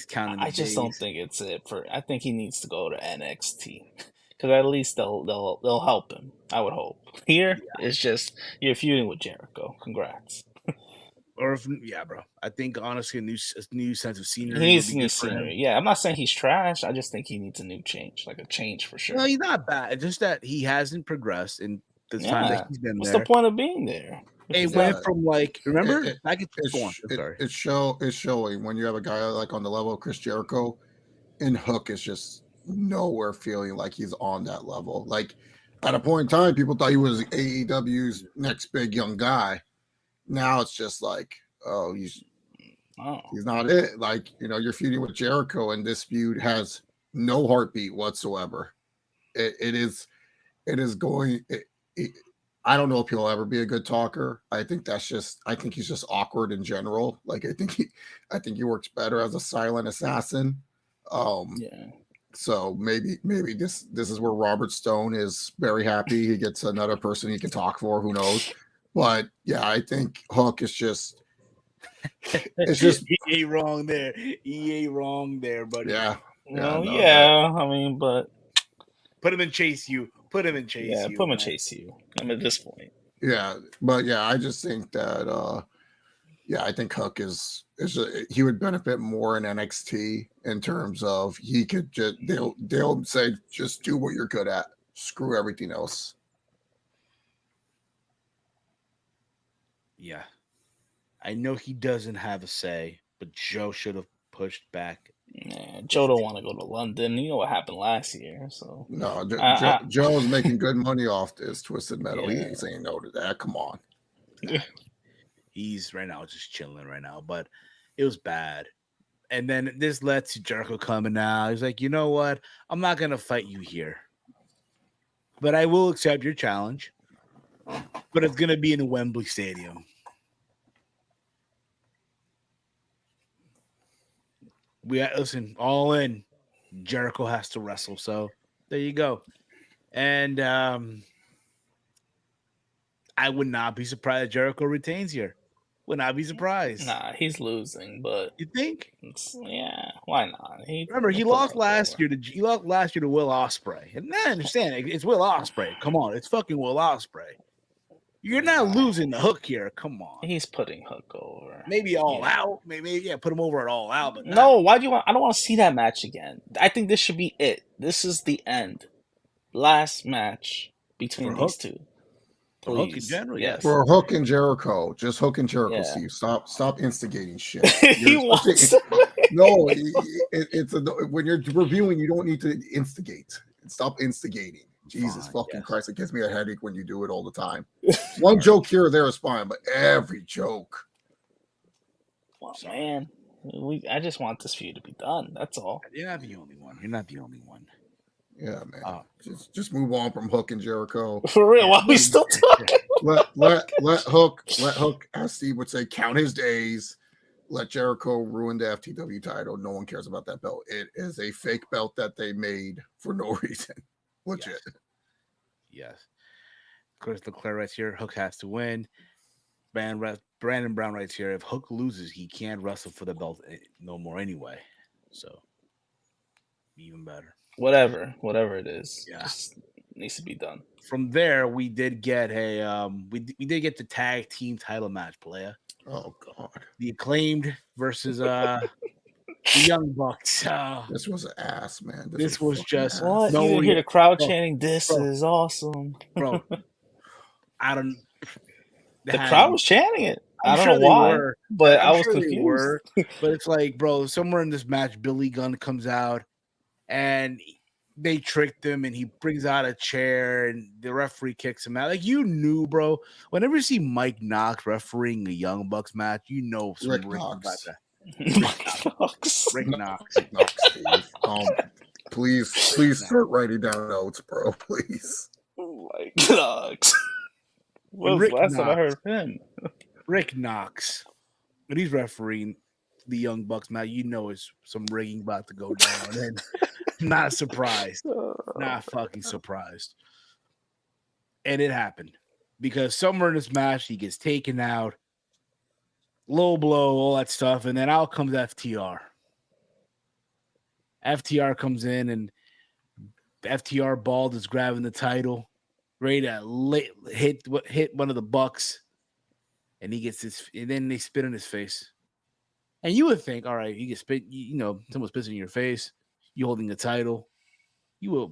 counting the days. I just don't think it's it I think he needs to go to NXT because at least they'll help him. I would hope. Here it's just you're feuding with Jericho. Congrats. Bro. I think honestly, a new sense of scenery. He needs new scenery. Yeah, I'm not saying he's trash. I just think he needs a new change, like a change for sure. No, he's not bad. It's just that he hasn't progressed in the time that he's been What's there. What's the point of being there? It went from like remember it's showing when you have a guy like on the level of Chris Jericho, and Hook is just nowhere feeling like he's on that level. Like at a point in time, people thought he was AEW's next big young guy. Now it's just like, he's not it. Like you're feuding with Jericho, and this feud has no heartbeat whatsoever. It is going. I don't know if he'll ever be a good talker. I think he's just awkward in general. Like I think he works better as a silent assassin. Yeah. So maybe this is where Robert Stone is very happy. He gets another person he can talk for. Who knows? But yeah, I think Hook is just. It's just he ain't wrong there. He ain't wrong there, buddy. Yeah. Well, yeah. I mean, but put him in Chase U. Put him in Chase U. Put him in Chase U. I'm at this point. Yeah, but yeah, I just think that I think Hook he would benefit more in NXT in terms of he could just they'll say just do what you're good at, screw everything else. Yeah, I know he doesn't have a say, but Joe should have pushed back. Yeah, Joe don't want to go to London. You know what happened last year, so no. Joe's making good money off this Twisted Metal. Yeah. He ain't saying no to that. Come on. Nah. He's right now just chilling right now, but it was bad. And then this led to Jericho coming out. He's like, you know what? I'm not gonna fight you here, but I will accept your challenge. But it's gonna be in the Wembley Stadium. Listen, all in. Jericho has to wrestle, so there you go. And I would not be surprised if Jericho retains here. Would not be surprised. Nah, he's losing, but you think? Yeah, why not? Remember, he lost last year. He lost last year to Will Ospreay, and I understand it's Will Ospreay. Come on, it's fucking Will Ospreay. You're not losing the Hook here. Come on. He's putting Hook over. Maybe all out. Maybe put him over at all out. But no, why do you want? I don't want to see that match again. I think this should be it. This is the end. Last match between these two. For Hook in general, yes. For Hook and Jericho, just Hook and Jericho. Yeah. Steve, stop instigating shit. He wants to no, when you're reviewing, you don't need to instigate. Stop instigating. Jesus fucking Christ! It gives me a headache when you do it all the time. One joke here or there is fine, but every joke. Well, man, I just want this feud to be done. That's all. You're not the only one. You're not the only one. Yeah, man. Just move on from Hook and Jericho. For real, why are we still talking? Let Hook, as Steve would say, count his days. Let Jericho ruin the FTW title. No one cares about that belt. It is a fake belt that they made for no reason. Legit. Yes. Of course, Leclerc writes here, Hook has to win. Brandon Brown writes here, if Hook loses, he can't wrestle for the belt no more anyway. So, even better. Whatever it is, just needs to be done. From there, we did get we did get the tag team title match, Playa. Oh God! The Acclaimed versus the Young Bucks. This was an ass, man. This was just what? No, you hear the crowd chanting, "This is awesome, bro." I don't. The crowd was chanting it. I don't know why, but I was confused. But it's like, bro, somewhere in this match, Billy Gunn comes out. And they tricked him, and he brings out a chair, and the referee kicks him out. Like, you knew, bro. Whenever you see Mike Knox refereeing a Young Bucks match, you know some Rick Knox. Rick Knox. Please start writing down notes, bro. Please. Mike Knox. When was the last time I heard of him? Rick Knox. When he's refereeing the Young Bucks match, you know it's some rigging about to go down. And not surprised. Not fucking surprised. And it happened. Because somewhere in this match, he gets taken out. Low blow, all that stuff. And then out comes FTR. FTR comes in, and FTR Bald is grabbing the title. Ready to hit one of the Bucks. And he gets this, and then they spit in his face. And you would think, all right, you get spit, someone spits in your face, you holding the title, you will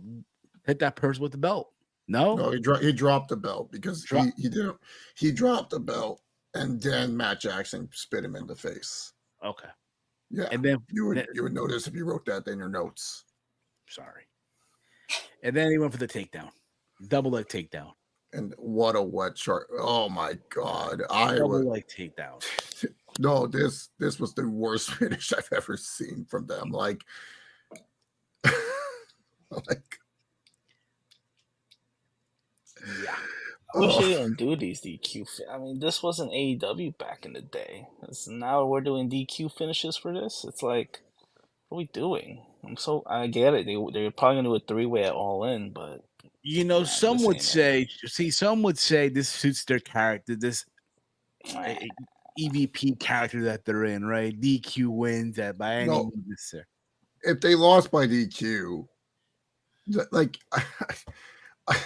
hit that person with the belt. No, he dropped the belt because he dropped the belt, and then Matt Jackson spit him in the face. Okay, yeah, and then you would notice if you wrote that in your notes. Sorry. And then he went for the takedown, double leg takedown. And what a wet shark! Oh my God, double leg takedown. No, this was the worst finish I've ever seen from them. Like, yeah. wish they didn't do these DQ. I mean, this wasn't AEW back in the day. Now we're doing DQ finishes for this. It's like, what are we doing? I get it. They're probably gonna do a 3-way at All In, but some would say, some would say this suits their character, this EVP character that they're in, right? DQ wins that by any means. If they lost by DQ, like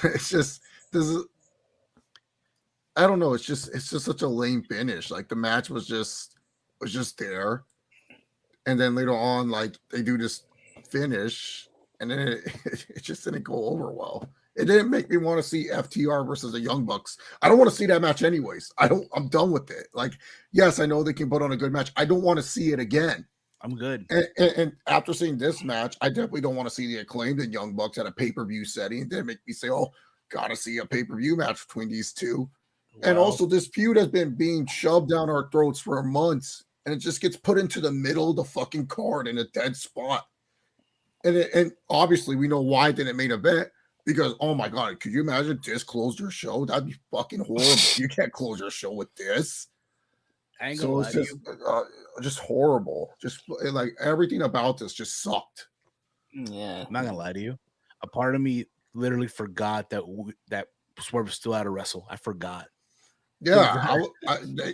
it's just this is. I don't know. It's just such a lame finish. Like the match was just there, and then later on, like they do this finish, and then it just didn't go over well. It didn't make me want to see FTR versus the Young Bucks. I don't want to see that match anyways. I'm done with it. Like, yes, I know they can put on a good match. I don't want to see it again. I'm good. And after seeing this match, I definitely don't want to see the Acclaimed and Young Bucks at a pay-per-view setting. It didn't make me say, oh, gotta see a pay-per-view match between these two. And also, this feud has been being shoved down our throats for months, and it just gets put into the middle of the fucking card in a dead spot. And obviously, we know why it didn't main event, because, oh my God, could you imagine this closed your show? That'd be fucking horrible. You can't close your show with this. So it's just horrible. Just like everything about this just sucked. Yeah. I'm not going to lie to you. A part of me literally forgot that Swerve was still out of wrestle. I forgot. Yeah,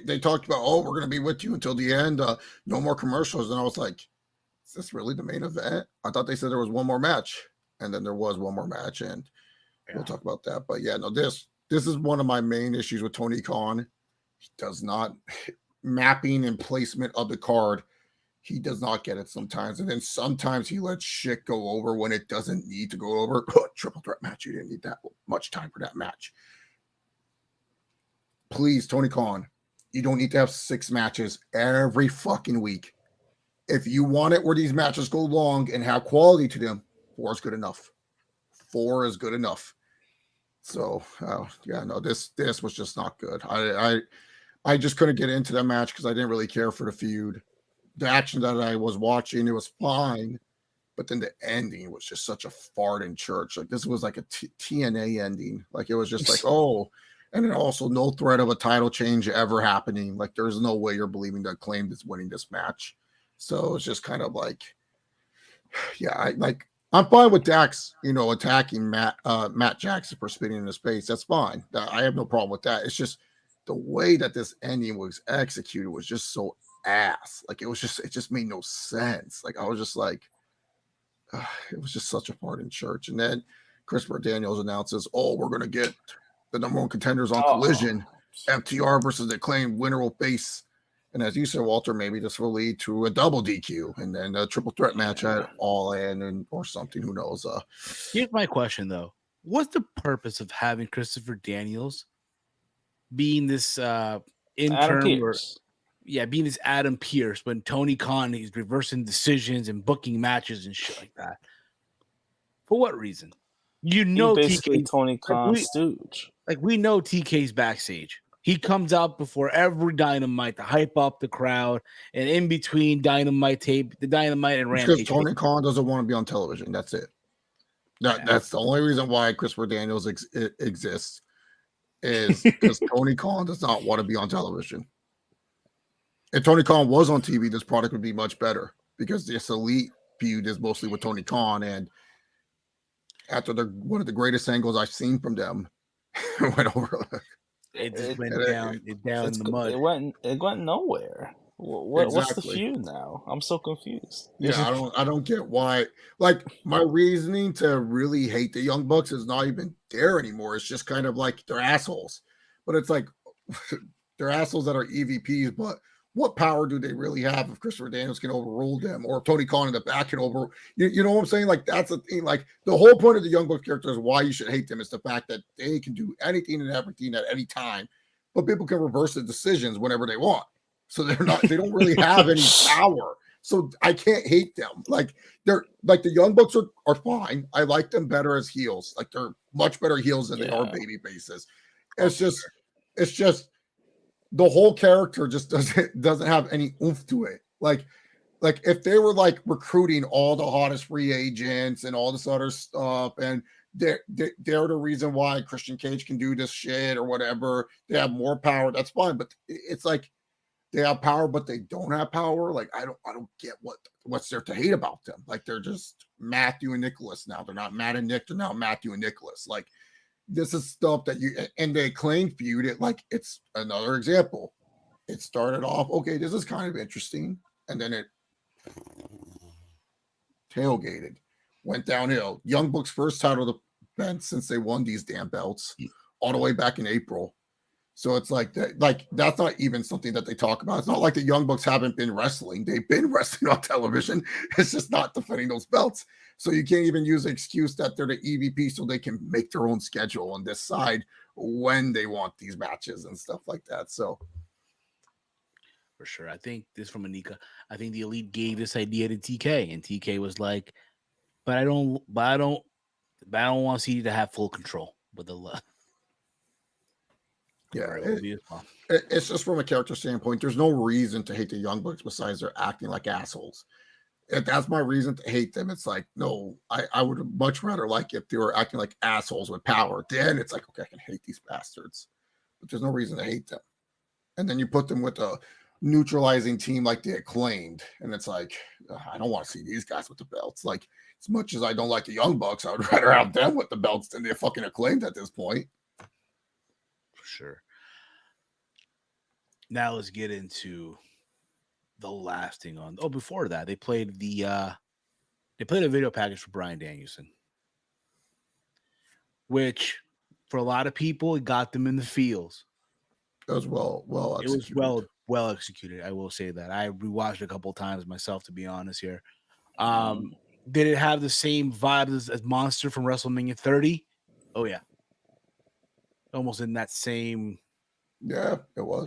they talked about, oh, we're going to be with you until the end. No more commercials. And I was like, is this really the main event? I thought they said there was one more match. And then there was one more match. And we'll talk about that. But yeah, no, this is one of my main issues with Tony Khan. He does not, mapping and placement of the card, he does not get it sometimes. And then sometimes he lets shit go over when it doesn't need to go over. Triple threat match. You didn't need that much time for that match. Please, Tony Khan, you don't need to have 6 matches every fucking week. If you want it where these matches go long and have quality to them, 4 is good enough. 4 is good enough. So, yeah, no, this was just not good. I just couldn't get into that match because I didn't really care for the feud. The action that I was watching, it was fine, but then the ending was just such a fart in church. Like this was like a TNA ending. Like it was just like, oh, and then also no threat of a title change ever happening. Like there's no way you're believing that Acclaimed is winning this match. So it's just kind of like, yeah, I'm fine with Dax, attacking Matt Jackson for spitting in his face. That's fine. I have no problem with that. It's just the way that this ending was executed was just so ass. Like it just made no sense. Like I was just like, it was just such a part in church. And then Christopher Daniels announces, oh, we're going to get the number 1 contenders on Collision. FTR versus the Acclaimed, winner will face. And as you said, Walter, maybe this will lead to a double DQ and then a triple threat match at All In or something. Who knows? Here's my question, though. What's the purpose of having Christopher Daniels being this intern being this Adam Pearce when Tony Khan is reversing decisions and booking matches and shit like that? For what reason? He's basically Tony Khan's stooge. Like we know TK's backstage. He comes out before every Dynamite to hype up the crowd, and in between the Dynamite and Rampage. Because Tony Khan doesn't want to be on television. That's it. That's the only reason why Christopher Daniels exists, is because Tony Khan does not want to be on television. If Tony Khan was on TV, this product would be much better because this Elite feud is mostly with Tony Khan, and after one of the greatest angles I've seen from them, went over. It just went down in the mud. It went nowhere. What's the feud now? I'm so confused. Yeah, I don't get why. Like my reasoning to really hate the Young Bucks is not even there anymore. It's just kind of like they're assholes. But it's like they're assholes that are EVPs, but what power do they really have if Christopher Daniels can overrule them or Tony Khan in the back can overrule? You know what I'm saying? Like that's the thing. Like the whole point of the Young Bucks character is why you should hate them is the fact that they can do anything and everything at any time, but people can reverse the decisions whenever they want. So they don't really have any power. So I can't hate them. Like they're like the Young Bucks are fine. I like them better as heels. Like they're much better heels than they are baby faces. It's just the whole character just doesn't have any oomph to it. Like if they were like recruiting all the hottest free agents and all this other stuff, and they're the reason why Christian Cage can do this shit or whatever. They have more power. That's fine, but it's like they have power, but they don't have power. Like I don't get what's there to hate about them. Like they're just Matthew and Nicholas now. They're not Matt and Nick. They're now Matthew and Nicholas. Like this is stuff that and they claim feud it. Like it's another example. It started off okay. This is kind of interesting, and then it tailgated, went downhill. Young Bucks' first title defense since they won these damn belts, all the way back in April. So it's like that's not even something that they talk about. It's not like the Young Bucks haven't been wrestling. They've been wrestling on television. It's just not defending those belts. So you can't even use the excuse that they're the EVP so they can make their own schedule and decide when they want these matches and stuff like that. So for sure. I think this from Anika. I think the Elite gave this idea to TK, and TK was like, but I don't want to see you to have full control with the yeah, it's just from a character standpoint. There's no reason to hate the Young Bucks besides they're acting like assholes. If that's my reason to hate them, it's like, no, I would much rather like if they were acting like assholes with power. Then it's like, okay, I can hate these bastards, but there's no reason to hate them. And then you put them with a neutralizing team like the Acclaimed, and it's like, I don't want to see these guys with the belts. Like, as much as I don't like the Young Bucks, I would rather have them with the belts than the fucking Acclaimed at this point. For sure. Now let's get into the last thing on. Oh, before that, they played a video package for Bryan Danielson, which for a lot of people, it got them in the feels. It was well executed. It was well executed. I will say that. I rewatched it a couple of times myself, to be honest here. Did it have the same vibes as Monster from WrestleMania 30? Oh yeah, almost in that same. Yeah, it was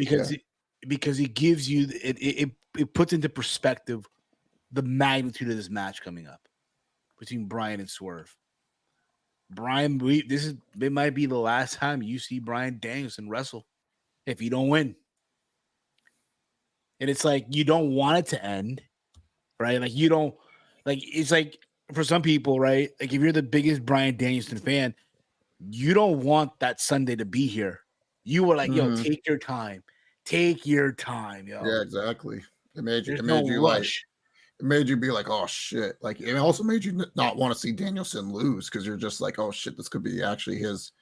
because it gives you it puts into perspective the magnitude of this match coming up between Bryan and Swerve. Bryan, it might be the last time you see Bryan Danielson wrestle if you don't win. And it's like you don't want it to end, right? Like you don't like it's like for some people, right? Like if you're the biggest Bryan Danielson fan, you don't want that Sunday to be here. You were like, yo, take your time. Take your time, yo. Yeah, exactly. It made you rush. It made you be like, oh shit. Like it also made you not want to see Danielson lose because you're just like, oh shit, this could be actually his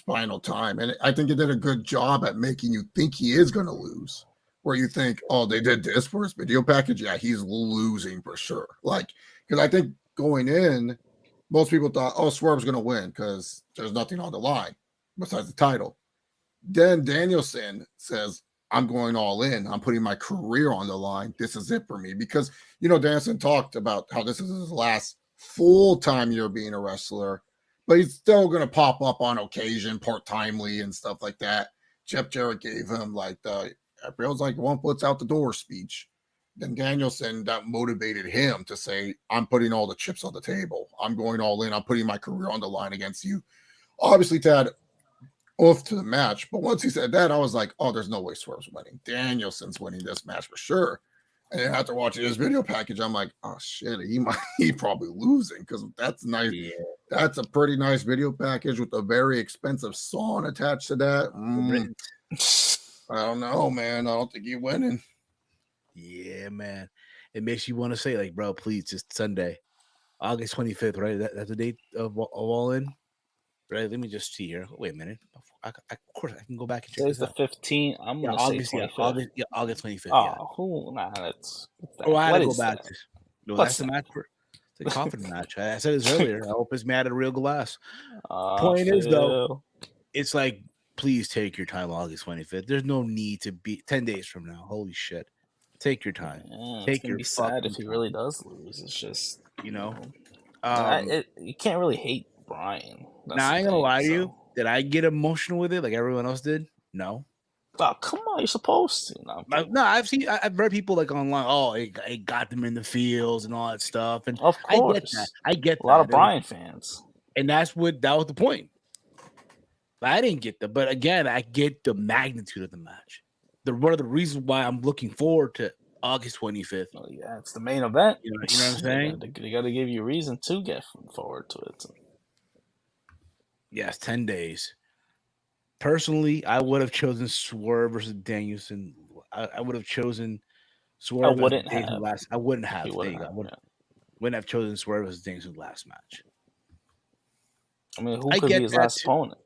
final time. And I think it did a good job at making you think he is gonna lose. Where you think, oh, they did this for his video package. Yeah, he's losing for sure. Like, because I think going in, most people thought, oh, Swerve's gonna win because there's nothing on the line besides the title. Then Danielson says, I'm going all in. I'm putting my career on the line. This is it for me. Because, Danielson talked about how this is his last full-time year being a wrestler, but he's still going to pop up on occasion, part-timely and stuff like that. Jeff Jarrett gave him like it feels like one foot's out the door speech. Then Danielson, that motivated him to say, I'm putting all the chips on the table. I'm going all in. I'm putting my career on the line against you. Obviously, Tad, off to the match. But once he said that, I was like, oh, there's no way Swerve's winning. Danielson's winning this match for sure. And then after watching his video package, I'm like, oh shit, he probably losing because that's nice. Yeah. That's a pretty nice video package with a very expensive song attached to that. I don't know, man. I don't think he's winning. Yeah, man. It makes you want to say, like, bro, please, just Sunday, August 25th, right? That's the date of All In. Right, let me just see here. Wait a minute. Of course, I can go back and check. Today's the 15th. I'm gonna say 25th. August 25th. Oh, that's. Oh, I had to go back. No, that's the match for. It's a coffin match. I said this earlier. I hope it's made out of real glass. Point is though, it's like, please take your time. August 25th. There's no need to be 10 days from now. Holy shit. Take your time. Yeah, take your. Be sad if he really does lose. It's just you can't really hate Bryan. Now I ain't gonna lie to you. Did I get emotional with it like everyone else did? No. Oh, come on, you're supposed to. No, I've read people like online. Oh, it got them in the fields and all that stuff. And of course, I get that. A lot of Bryan fans, and that was the point. But I didn't get that. But again, I get the magnitude of the match. One of the reasons why I'm looking forward to August 25th. Oh yeah, it's the main event. You know what I'm saying? They got to give you a reason to get forward to it. Yes, 10 days. Personally, I would have chosen Swerve versus Danielson. I would have chosen I Swerve as wouldn't Danielson's have. last. I wouldn't have. He There wouldn't you go. have. Yeah. Wouldn't have chosen Swerve as Danielson's last match. I mean, who I could be get his that last too. opponent?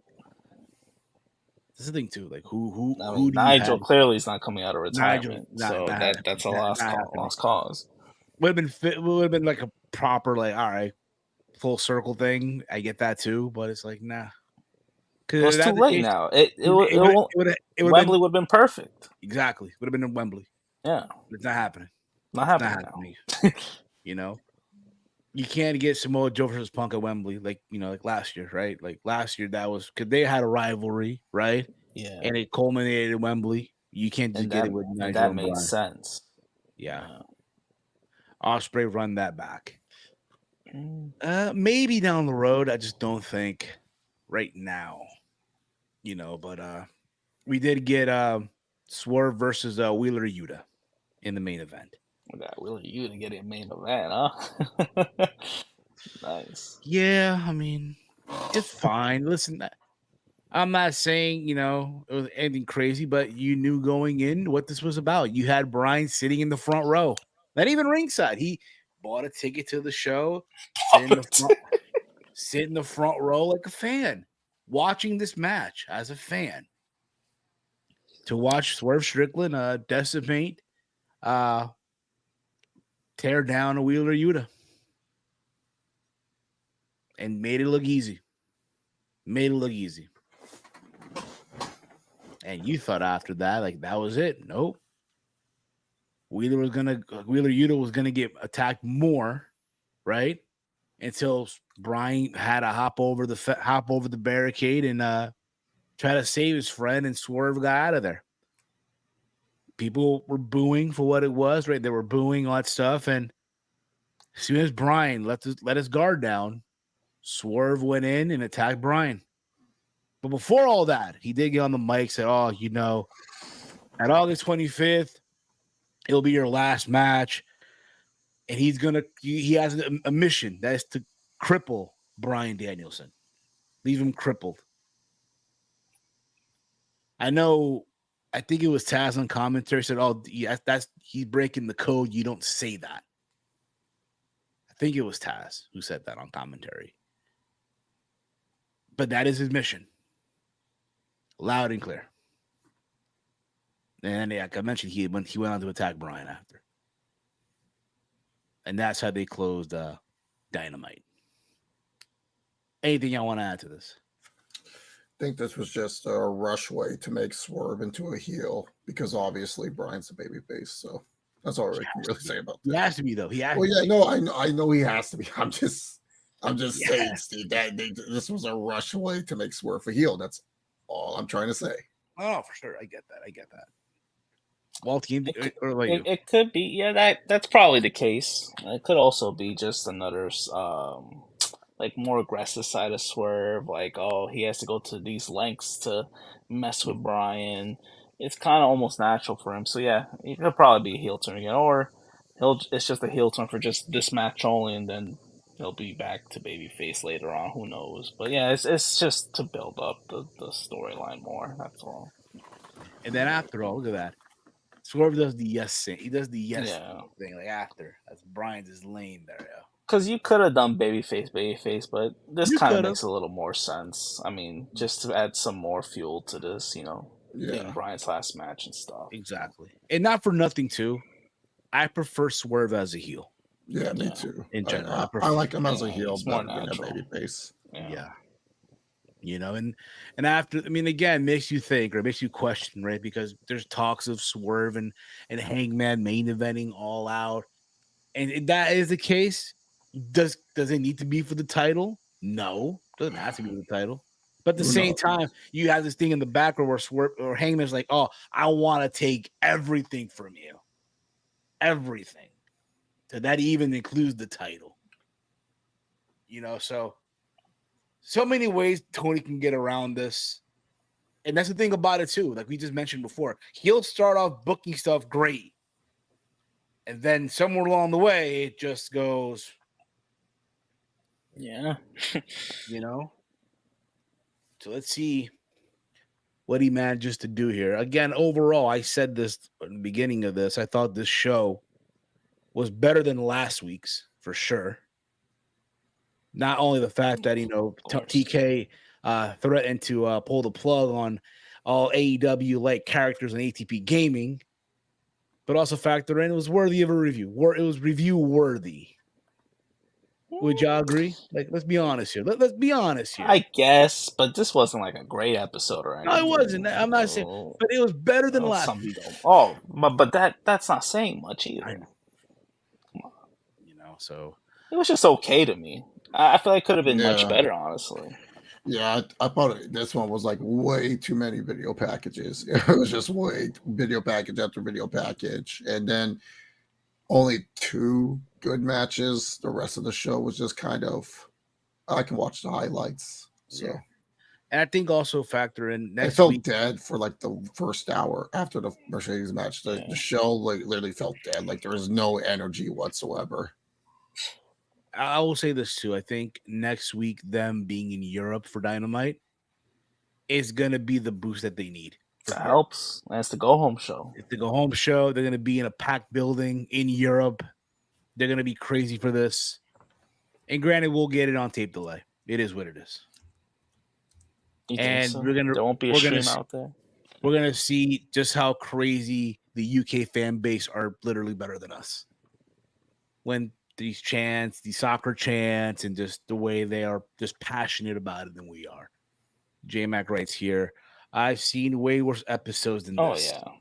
This is the thing too. Like who I who mean, do you Nigel have? clearly is not coming out of Nigel, retirement, not so not happening. that's a Not happening. lost cause. Would have been fit. Would have been like a proper like all right full circle thing. I get that too, but it's like nah. Well, Because it's too that's the late case. now. It would have been Wembley would have been perfect. exactly. Would have been in Wembley. Yeah, It's not happening. not It's not happening happening. now. You know, you can't get Samoa Joe versus Punk at Wembley like like last year, right? Like last year that was because they had a rivalry, right? Yeah, And it culminated in Wembley. You can't just get it with and Nigel that and made Bryan. sense. Yeah. Yeah. Ospreay run that back. Mm. Maybe down the road. I just don't think right now. But we did get Swerve versus Wheeler Yuta in the main event. Will you to get a main event, huh? Nice. Yeah, I mean, it's fine. Listen, I'm not saying, it was anything crazy, but you knew going in what this was about. You had Bryan sitting in the front row, not even ringside. He bought a ticket to the show, sit in the front row like a fan, watching this match as a fan. To watch Swerve Strickland decimate, tear down a Wheeler Yuta. And made it look easy. And you thought after that, like that was it. Nope. Wheeler Yuta was gonna get attacked more, right? Until Bryan had to hop over the barricade and try to save his friend, and Swerve got out of there. People were booing for what it was, right? They were booing all that stuff, and as soon as Bryan let his guard down, Swerve went in and attacked Bryan. But before all that, he did get on the mic, said, "Oh, at August 25th, it'll be your last match." And he has a mission that is to cripple Bryan Danielson, leave him crippled. I think it was Taz on commentary said, "Oh, yeah, he's breaking the code. You don't say that." I think it was Taz who said that on commentary. But that is his mission. Loud and clear. And like I mentioned, he went on to attack Bryan after. And that's how they closed Dynamite. Anything y'all want to add to this? I think this was just a rush way to make Swerve into a heel because obviously Bryan's a babyface. So that's all I can really say about that. He has to be though. I know he has to be. I'm just Yeah. saying, Steve, this was a rush way to make Swerve a heel. That's all I'm trying to say. Oh, for sure. I get that. Walt, It could be, yeah. That's probably the case. It could also be just another like more aggressive side of Swerve. Like, oh, he has to go to these lengths to mess with Bryan. It's kind of almost natural for him. So yeah, it could probably be a heel turn again, or it's just a heel turn for just this match only, and then he'll be back to babyface later on. Who knows? But yeah, it's just to build up the storyline more. That's all. And then after all, look at that. Swerve does the yes thing. He does the yes thing like after. That's Bryan's is lame there, yeah. Because you could have done babyface, but this kind of makes could've. a little more sense. I mean, just to add some more fuel to this, being Bryan's last match and stuff. Exactly. And not for nothing, too. I prefer Swerve as a heel. Yeah, me too. In general, I like him as a heel It's better more than a natural. babyface. Yeah. And after, I mean, again, makes you think or makes you question, right? Because there's talks of Swerve and Hangman main eventing All Out. And if that is the case, does it need to be for the title? No, doesn't have to be for the title. But at the same time, you have this thing in the background where Swerve or Hangman's like, "Oh, I want to take everything from you, everything." So that even includes the title. So many ways Tony can get around this. And that's the thing about it too. Like we just mentioned before, he'll start off booking stuff great. And then somewhere along the way, it just goes. Yeah. So let's see what he manages to do here. Again, overall, I said this at the beginning of this. I thought this show was better than last week's for sure. Not only the fact that, TK threatened to pull the plug on all AEW like characters in ATP gaming, but also factor in it was worthy of a review. It was review worthy. Would y'all agree? Like, let's be honest here. Let's be honest here. I guess, but this wasn't like a great episode or anything. No, it wasn't. I'm not saying, but it was better than last week. But that's not saying much either. I know. Come on. So it was just okay to me. I feel like it could have been much better, honestly. Yeah, I thought this one was like way too many video packages. It was just way video package after video package. And then only 2 good matches. The rest of the show was just kind of, I can watch the highlights. So, and I think also factor in next I felt week. dead for like the first hour after the Mercedes match. The show literally felt dead. Like there was no energy whatsoever. I will say this too. I think next week, them being in Europe for Dynamite is going to be the boost that they need. That helps. That's the go-home show. It's the go-home show. They're going to be in a packed building in Europe. They're going to be crazy for this. And granted, we'll get it on tape delay. It is what it is. And there won't be a stream out there. We're going to see just how crazy the UK fan base are literally better than us. When these chants, these soccer chants, and just the way they are just passionate about it than we are. J-Mac writes here, I've seen way worse episodes than this. Oh,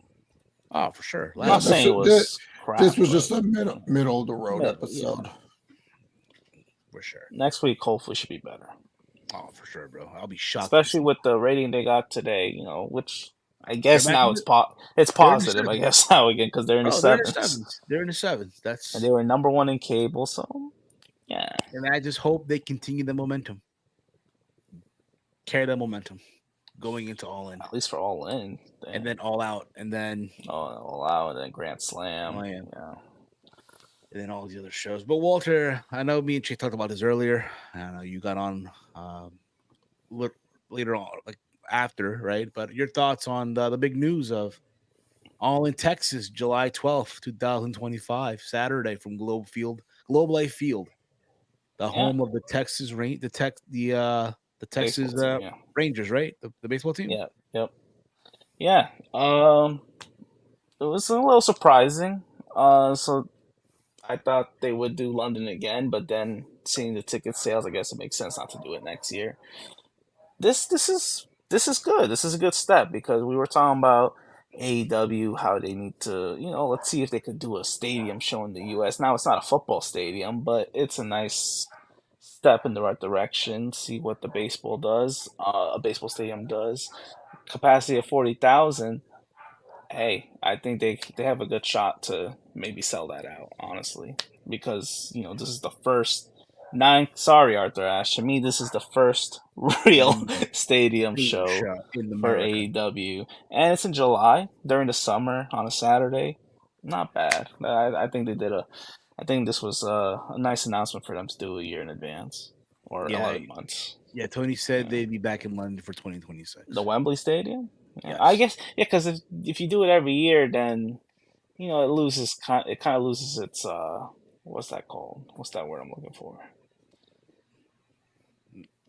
yeah. Oh, for sure. I'm not saying it was crap. This was just a middle of the road episode. Yeah. For sure. Next week, hopefully, should be better. Oh, for sure, bro. I'll be shocked. Especially with the rating they got today, which I guess now it's positive, I guess, now again, because they're in the sevens. They're in the sevens. And they were number 1 in cable, so yeah. And I just hope they continue the momentum. Carry the momentum going into All In. At least for All In. And then All Out. And then All Out, and then Grand Slam. Yeah. And then all these other shows. But Walter, I know me and Che talked about this earlier. I know you got on later on, like after, right? But your thoughts on the big news of All in Texas, July 12th, 2025, Saturday from Globe Life Field, the home of the Texas the Texas Rangers, right? The baseball team. Yeah. Yep. Yeah. It was a little surprising. So I thought they would do London again, but then seeing the ticket sales, I guess it makes sense not to do it next year. This is good. This is a good step because we were talking about AEW, how they need to, let's see if they could do a stadium show in the U.S. Now, it's not a football stadium, but it's a nice step in the right direction. See what the baseball does, a baseball stadium does. Capacity of 40,000. Hey, I think they have a good shot to maybe sell that out, honestly, because this is the first sorry, Arthur Ashe. To me, this is the first real stadium show for AEW, and it's in July during the summer on a Saturday. Not bad. I think they did I think this was a nice announcement for them to do a year in advance or 11 months. Yeah, Tony said they'd be back in London for 2026. The Wembley Stadium. Yeah, yes. I guess because if you do it every year, then it loses. It kind of loses its what's that called? What's that word I'm looking for?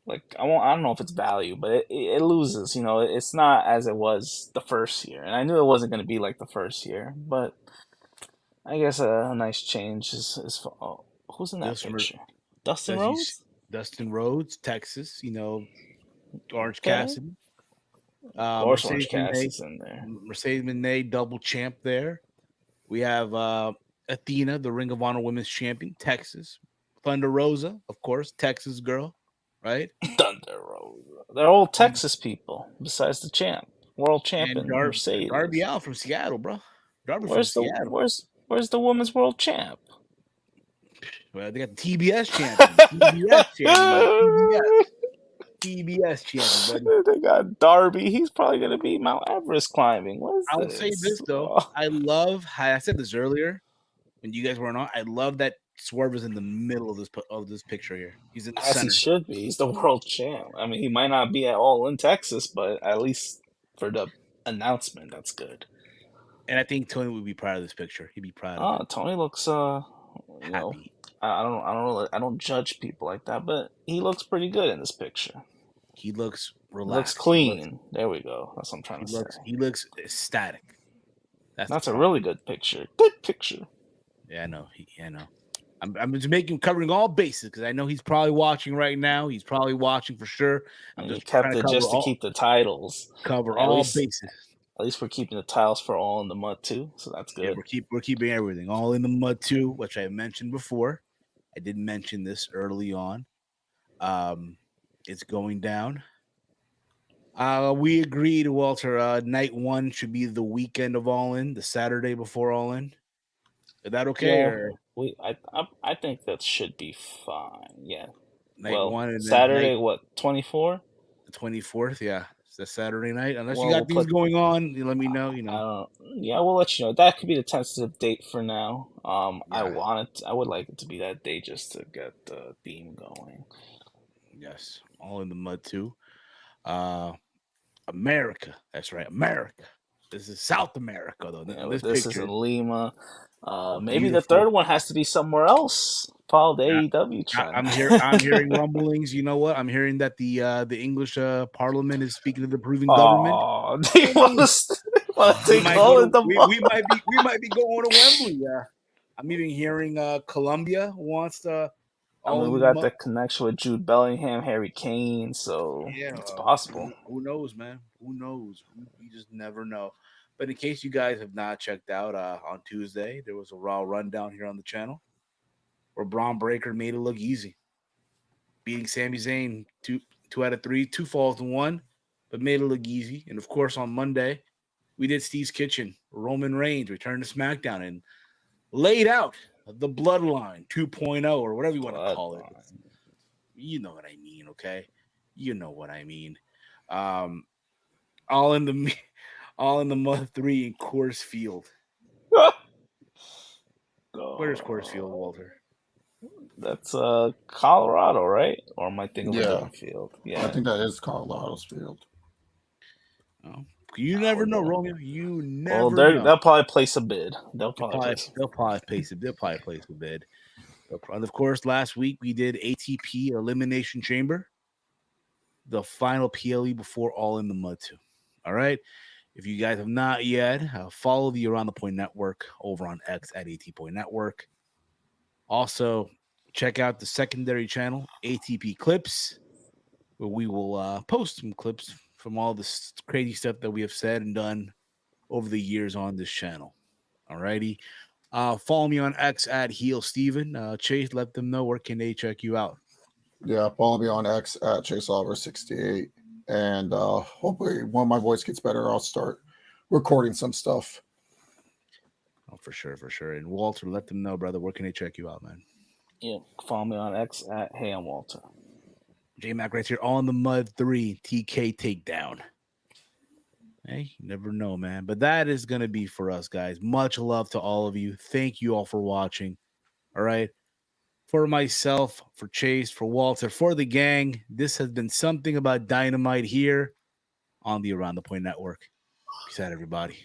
Like I don't know if it's value, but it loses. It's not as it was the first year, and I knew it wasn't going to be like the first year, but I guess a nice change is who's in that picture? Dustin Rhodes. Dustin Rhodes, Texas. Orange Cassidy. Of course, Orange Cassidy's in there. Mercedes Moné, double champ there. We have Athena, the Ring of Honor Women's Champion, Texas. Thunder Rosa, of course, Texas girl, right? Thunder Rosa. They're all Texas people, besides the champ, world champion Mercedes. Darby Allin from Seattle, bro. Seattle. Where's the women's world champ? Well, they got the TBS champion. TBS champion, buddy. They got Darby. He's probably going to be Mount Everest climbing. I'll say this, though. I love how I said this earlier when you guys weren't on. I love that Swerve is in the middle of this picture here. He's in the As center. he should be. He's the world champ. I mean, he might not be at all in Texas, but at least for the announcement, that's good. And I think Tony would be proud of this picture. He'd be proud of it. Tony looks Happy. I don't judge people like that, but he looks pretty good in this picture. He looks relaxed. He looks clean. There we go. That's what I'm trying to say. He looks ecstatic. That's a really good picture. Good picture. Yeah, I know. I'm just covering all bases because I know he's probably watching right now. He's probably watching for sure. I'm just kept it just to keep the titles. Cover all bases. At least we're keeping the titles for All in the Mud too, so that's good. Yeah, we're keeping everything All in the Mud too, which I mentioned before. I did mention this early on. It's going down. We agreed, Walter. Night 1 should be the weekend of All In, the Saturday before All In. Is that okay? Yeah, I think that should be fine. Yeah. Night 1 and Saturday, what, 24? The 24th, yeah. It's the Saturday night. Unless you got things going on, you let me know. Yeah, we'll let you know. That could be the tentative date for now. I would like it to be that day just to get the theme going. Yes, All in the Mud too. America. That's right, America. This is South America, though. Yeah, this is in Lima. Maybe the third one has to be somewhere else. Follow the AEW trend. I'm hearing rumblings. You know what? I'm hearing that the English Parliament is speaking to the approving government. Oh, they want to take all of the we might be going to Wembley. Yeah, I'm even hearing Colombia wants to. We got that connection with Jude Bellingham, Harry Kane, so it's possible. Who knows, man? Who knows? You just never know. But in case you guys have not checked out, on Tuesday, there was a Raw rundown here on the channel where Braun Breaker made it look easy. Beating Sami Zayn 2 out of 3, 2 falls to 1, but made it look easy. And of course, on Monday, we did Steve's Kitchen. Roman Reigns returned to SmackDown and laid out the Bloodline 2.0 or whatever you want to call it. You know what I mean, okay? You know what I mean. All in the Mud 3 in Coors Field. Where's Coors Field, Walter? That's Colorado, right? Or am I thinking of a different field? Yeah, I think that is Colorado's field. Oh, you never know, Romeo. You never know. They'll probably place a bid. They'll probably place a bid. And of course, last week we did ATP Elimination Chamber, the final PLE before All in the Mud 2. All right. If you guys have not yet, follow the Around the Point Network over on X at AT Network. Also, check out the secondary channel, ATP Clips, where we will post some clips from all this crazy stuff that we have said and done over the years on this channel. All righty. Follow me on X at Heel Steven. Chase, let them know where can they check you out. Yeah, follow me on X at ChaseOliver68. And hopefully when my voice gets better, I'll start recording some stuff. Oh, for sure. And Walter, let them know, brother, where can they check you out, man? Yeah, follow me on X at Hey, I'm Walter. J-Mac right here, All in the Mud 3, TK Takedown. Hey, you never know, man. But that is going to be for us, guys. Much love to all of you. Thank you all for watching. All right. For myself, for Chase, for Walter, for the gang, this has been Something About Dynamite here on the Around the Point Network. Peace out, everybody.